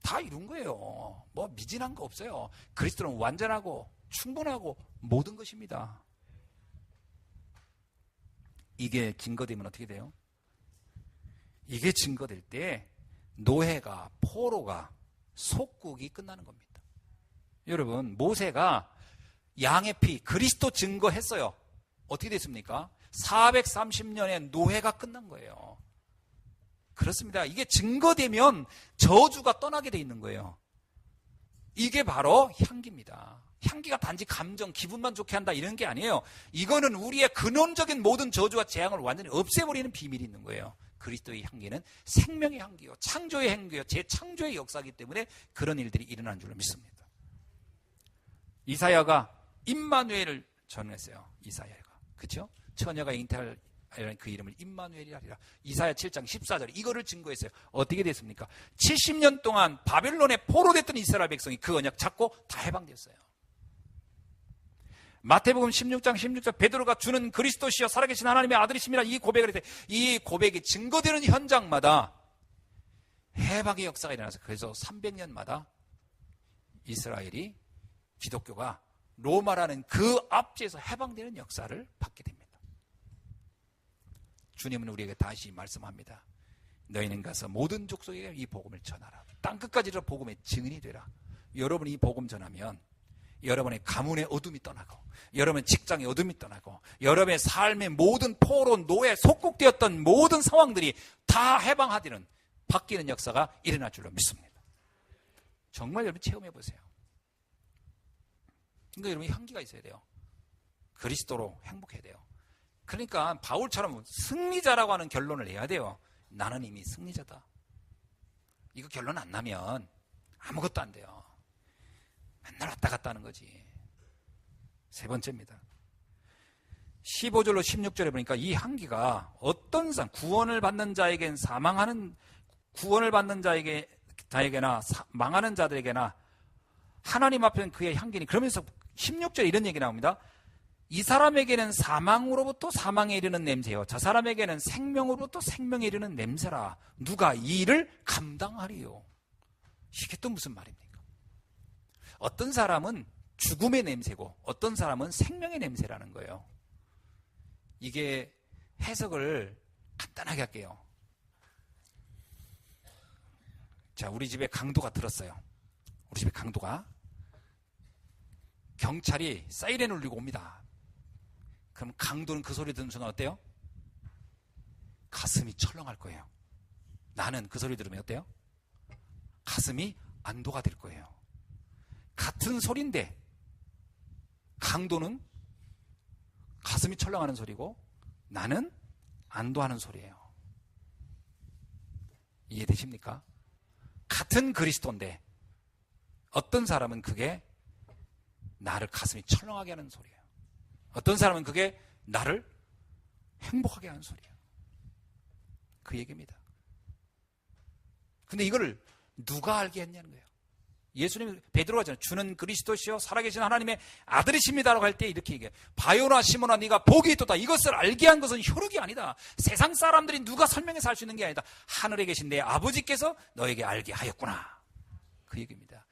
다 이룬 거예요. 뭐 미진한 거 없어요. 그리스도는 완전하고 충분하고 모든 것입니다. 이게 증거되면 어떻게 돼요? 이게 증거될 때 노예가, 포로가, 속국이 끝나는 겁니다. 여러분, 모세가 양의 피, 그리스도 증거했어요. 어떻게 됐습니까? 430년의 노예가 끝난 거예요. 그렇습니다. 이게 증거되면 저주가 떠나게 돼 있는 거예요. 이게 바로 향기입니다. 향기가 단지 감정, 기분만 좋게 한다 이런 게 아니에요. 이거는 우리의 근원적인 모든 저주와 재앙을 완전히 없애버리는 비밀이 있는 거예요. 그리스도의 향기는 생명의 향기요, 창조의 향기요, 재창조의 역사이기 때문에 그런 일들이 일어난 줄로 믿습니다. 이사야가 임마누엘을 전했어요. 이사야가. 그렇죠? 처녀가 잉태할 그 이름을 임마누엘이라 하리라. 이사야 7장 14절 이거를 증거했어요. 어떻게 됐습니까? 70년 동안 바벨론에 포로됐던 이스라엘 백성이 그 언약 잡고 다 해방됐어요. 마태복음 16장 16절 베드로가 주는 그리스도시여 살아계신 하나님의 아들이심이라 이 고백을 했을 때 이 고백이 증거되는 현장마다 해방의 역사가 일어나서 그래서 300년마다 이스라엘이 기독교가 로마라는 그 압제에서 해방되는 역사를 받게 됩니다. 주님은 우리에게 다시 말씀합니다. 너희는 가서 모든 족속에게 이 복음을 전하라. 땅끝까지 이르러 복음의 증인이 되라. 여러분이 이 복음 전하면 여러분의 가문의 어둠이 떠나고 여러분의 직장의 어둠이 떠나고 여러분의 삶의 모든 포로, 노예, 속국되었던 모든 상황들이 다 해방하되는 바뀌는 역사가 일어날 줄로 믿습니다. 정말 여러분 체험해 보세요. 그러니까 여러분 향기가 있어야 돼요. 그리스도로 행복해야 돼요. 그러니까 바울처럼 승리자라고 하는 결론을 내야 돼요. 나는 이미 승리자다. 이거 결론 안 나면 아무것도 안 돼요. 맨날 왔다 갔다 하는 거지. 세 번째입니다. 15절로 16절에 보니까 이 향기가 어떤 사람, 구원을 받는 자에겐 구원을 받는 자에게나 망하는 자들에게나 하나님 앞에는 그의 향기니. 그러면서 16절에 이런 얘기 나옵니다. 이 사람에게는 사망으로부터 사망에 이르는 냄새요, 저 사람에게는 생명으로부터 생명에 이르는 냄새라. 누가 이 일을 감당하리요. 이게 또 무슨 말입니까? 어떤 사람은 죽음의 냄새고 어떤 사람은 생명의 냄새라는 거예요. 이게 해석을 간단하게 할게요. 자, 우리 집에 강도가 들었어요. 우리 집에 강도가 경찰이 사이렌을 울리고 옵니다. 그럼 강도는 그 소리 듣는 순간 어때요? 가슴이 철렁할 거예요. 나는 그 소리 들으면 어때요? 가슴이 안도가 될 거예요. 같은 소리인데 강도는 가슴이 철렁하는 소리고 나는 안도하는 소리예요. 이해되십니까? 같은 그리스도인데 어떤 사람은 그게 나를 가슴이 철렁하게 하는 소리예요. 어떤 사람은 그게 나를 행복하게 하는 소리예요. 그 얘기입니다. 근데 이거를 누가 알게 했냐는 거예요. 예수님이 베드로가 하잖아요. 주는 그리스도시요 살아계신 하나님의 아들이십니다라고 할 때 이렇게 얘기해요. 바요나 시몬아 네가 복이 있도다. 이것을 알게 한 것은 혈육이 아니다. 세상 사람들이 누가 설명해서 알 수 있는 게 아니다. 하늘에 계신 내 아버지께서 너에게 알게 하였구나. 그 얘기입니다.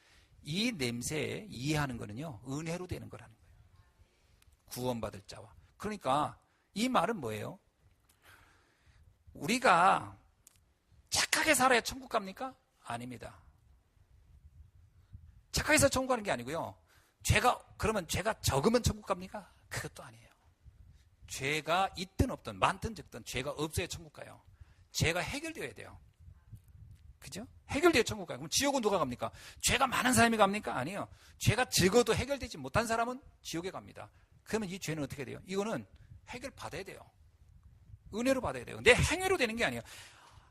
이 냄새에 이해하는 거는요 은혜로 되는 거라는 거예요. 구원받을 자와. 그러니까 이 말은 뭐예요? 우리가 착하게 살아야 천국 갑니까? 아닙니다. 착하게 해서 천국 가는 게 아니고요. 그러면 죄가 적으면 천국 갑니까? 그것도 아니에요. 죄가 있든 없든 많든 적든 죄가 없어야 천국 가요. 죄가 해결되어야 돼요. 그죠? 해결되어 천국 가요. 그럼 지옥은 누가 갑니까? 죄가 많은 사람이 갑니까? 아니에요. 죄가 적어도 해결되지 못한 사람은 지옥에 갑니다. 그러면 이 죄는 어떻게 돼요? 이거는 해결받아야 돼요. 은혜로 받아야 돼요. 내 행위로 되는 게 아니에요.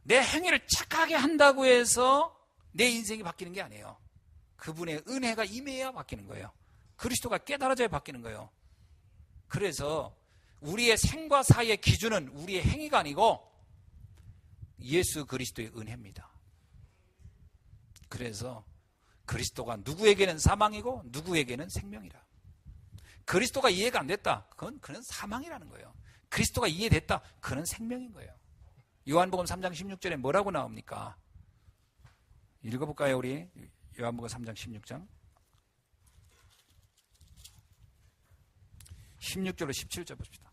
내 행위를 착하게 한다고 해서 내 인생이 바뀌는 게 아니에요. 그분의 은혜가 임해야 바뀌는 거예요. 그리스도가 깨달아져야 바뀌는 거예요. 그래서 우리의 생과 사의 기준은 우리의 행위가 아니고 예수 그리스도의 은혜입니다. 그래서 그리스도가 누구에게는 사망이고 누구에게는 생명이라. 그리스도가 이해가 안 됐다. 그는 사망이라는 거예요. 그리스도가 이해됐다. 그는 생명인 거예요. 요한복음 3장 16절에 뭐라고 나옵니까? 읽어볼까요, 우리? 요한복음 3장 16장 16절로 17절 봅시다.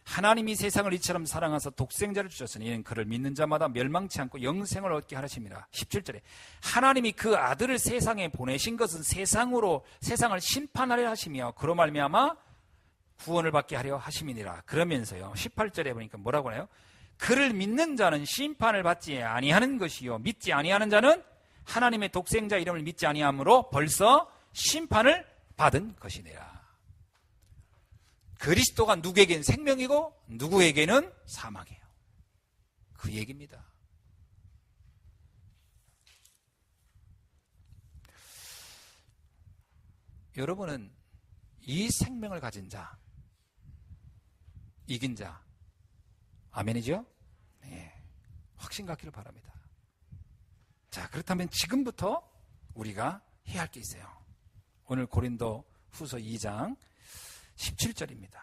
하나님이 세상을 이처럼 사랑하사 독생자를 주셨으니 이는 그를 믿는 자마다 멸망치 않고 영생을 얻게 하심이라. 17절에 하나님이 그 아들을 세상에 보내신 것은 세상을 심판하려 하시며 그로 말미암아 구원을 받게 하려 하심이니라. 그러면서요 18절에 보니까 뭐라고 하나요? 그를 믿는 자는 심판을 받지 아니하는 것이요 믿지 아니하는 자는 하나님의 독생자 이름을 믿지 아니함으로 벌써 심판을 받은 것이니라. 그리스도가 누구에게는 생명이고 누구에게는 사망이에요. 그 얘기입니다. 여러분은 이 생명을 가진 자, 이긴 자, 아멘이죠? 네, 확신 갖기를 바랍니다. 자, 그렇다면 지금부터 우리가 해야 할 게 있어요. 오늘 고린도 후서 2장 17절입니다.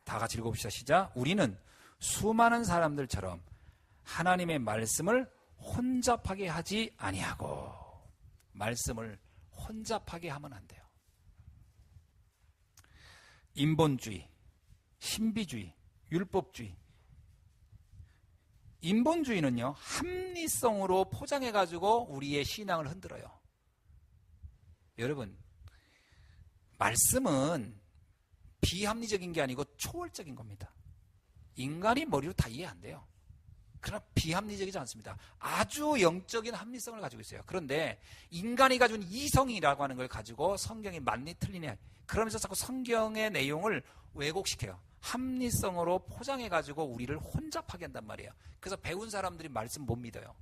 다 같이 읽어봅시다. 시작. 우리는 수많은 사람들처럼 하나님의 말씀을 혼잡하게 하지 아니하고. 말씀을 혼잡하게 하면 안 돼요. 인본주의, 신비주의, 율법주의. 인본주의는요 합리성으로 포장해가지고 우리의 신앙을 흔들어요. 여러분, 말씀은 비합리적인 게 아니고 초월적인 겁니다. 인간이 머리로 다 이해 안 돼요. 그러나 비합리적이지 않습니다. 아주 영적인 합리성을 가지고 있어요. 그런데 인간이 가진 이성이라고 하는 걸 가지고 성경이 맞니 틀리냐 그러면서 자꾸 성경의 내용을 왜곡시켜요. 합리성으로 포장해가지고 우리를 혼잡하게 한단 말이에요. 그래서 배운 사람들이 말씀 못 믿어요.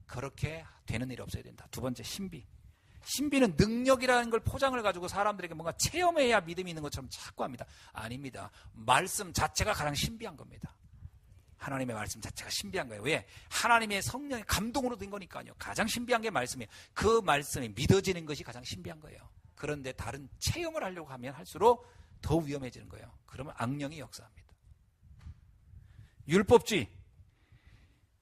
그렇게 되는 일이 없어야 된다. 두 번째, 신비. 신비는 능력이라는 걸 포장을 가지고 사람들에게 뭔가 체험해야 믿음이 있는 것처럼 자꾸 합니다. 아닙니다. 말씀 자체가 가장 신비한 겁니다. 하나님의 말씀 자체가 신비한 거예요. 왜? 하나님의 성령의 감동으로 된 거니까요. 가장 신비한 게 말씀이에요. 그 말씀이 믿어지는 것이 가장 신비한 거예요. 그런데 다른 체험을 하려고 하면 할수록 더 위험해지는 거예요. 그러면 악령이 역사합니다. 율법주의.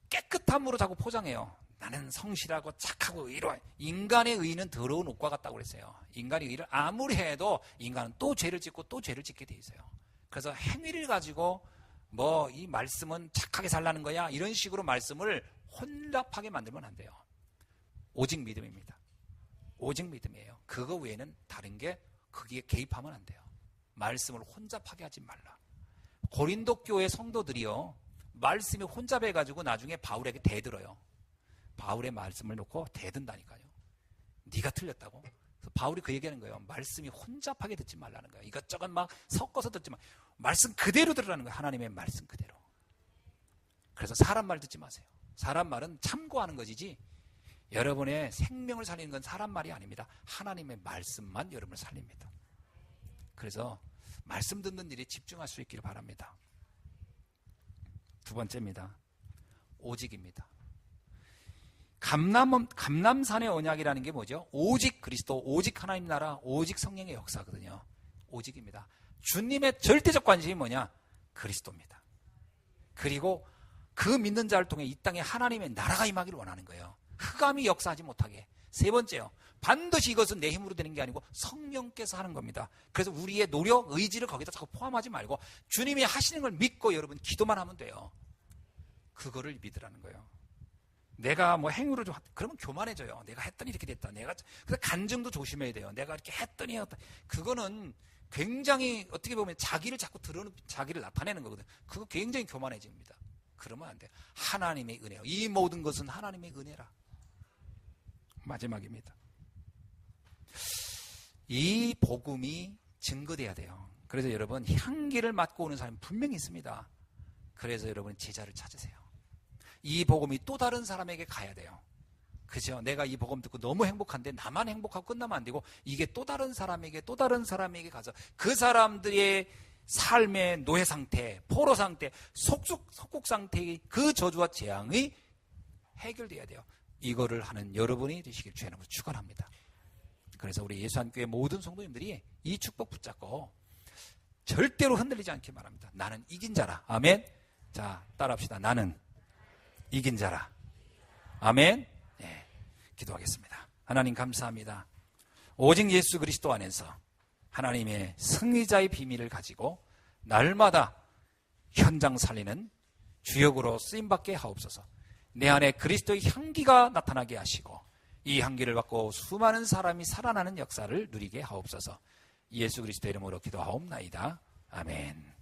깨끗함으로 자꾸 포장해요. 나는 성실하고 착하고 의로워. 인간의 의는 더러운 옷과 같다고 그랬어요. 인간의 의를 아무리 해도 인간은 또 죄를 짓고 또 죄를 짓게 돼 있어요. 그래서 행위를 가지고 뭐 이 말씀은 착하게 살라는 거야 이런 식으로 말씀을 혼잡하게 만들면 안 돼요. 오직 믿음입니다. 오직 믿음이에요. 그거 외에는 다른 게 거기에 개입하면 안 돼요. 말씀을 혼잡하게 하지 말라. 고린도 교회 성도들이요, 말씀이 혼잡해가지고 나중에 바울에게 대들어요. 바울의 말씀을 놓고 대든다니까요. 네가 틀렸다고. 그래서 바울이 그 얘기하는 거예요. 말씀이 혼잡하게 듣지 말라는 거예요. 이것저것 막 섞어서 듣지 마. 말씀 그대로 들으라는 거예요. 하나님의 말씀 그대로. 그래서 사람 말 듣지 마세요. 사람 말은 참고하는 것이지 여러분의 생명을 살리는 건 사람 말이 아닙니다. 하나님의 말씀만 여러분을 살립니다. 그래서 말씀 듣는 일에 집중할 수 있기를 바랍니다. 두 번째입니다. 오직입니다. 감람산의 언약이라는 게 뭐죠? 오직 그리스도, 오직 하나님 나라, 오직 성령의 역사거든요. 오직입니다. 주님의 절대적 관심이 뭐냐? 그리스도입니다. 그리고 그 믿는 자를 통해 이 땅에 하나님의 나라가 임하기를 원하는 거예요. 흑암이 역사하지 못하게. 세 번째요. 반드시 이것은 내 힘으로 되는 게 아니고 성령께서 하는 겁니다. 그래서 우리의 노력, 의지를 거기다 자꾸 포함하지 말고 주님이 하시는 걸 믿고 여러분 기도만 하면 돼요. 그거를 믿으라는 거예요. 내가 뭐 행위로 좀 그러면 교만해져요. 내가 했더니 이렇게 됐다. 그래서 간증도 조심해야 돼요. 내가 이렇게 했더니 그거는 굉장히 어떻게 보면 자기를 자꾸 자기를 나타내는 거거든. 그거 굉장히 교만해집니다. 그러면 안 돼. 하나님의 은혜요. 이 모든 것은 하나님의 은혜라. 마지막입니다. 이 복음이 증거돼야 돼요. 그래서 여러분 향기를 맡고 오는 사람이 분명히 있습니다. 그래서 여러분 제자를 찾으세요. 이 복음이 또 다른 사람에게 가야 돼요. 그죠? 내가 이 복음 듣고 너무 행복한데 나만 행복하고 끝나면 안 되고 이게 또 다른 사람에게 가서 그 사람들의 삶의 노예 상태, 포로 상태, 속국 상태의 그 저주와 재앙이 해결돼야 돼요. 이거를 하는 여러분이 되시길 주의 이름으로 축원합니다. 그래서 우리 예수한교회 모든 성도님들이 이 축복 붙잡고 절대로 흔들리지 않길 바랍니다. 나는 이긴 자라. 아멘. 자, 따라합시다. 나는 이긴 자라. 아멘. 네, 기도하겠습니다. 하나님 감사합니다. 오직 예수 그리스도 안에서 하나님의 승리자의 비밀을 가지고 날마다 현장 살리는 주역으로 쓰임받게 하옵소서. 내 안에 그리스도의 향기가 나타나게 하시고 이 향기를 받고 수많은 사람이 살아나는 역사를 누리게 하옵소서. 예수 그리스도의 이름으로 기도하옵나이다. 아멘.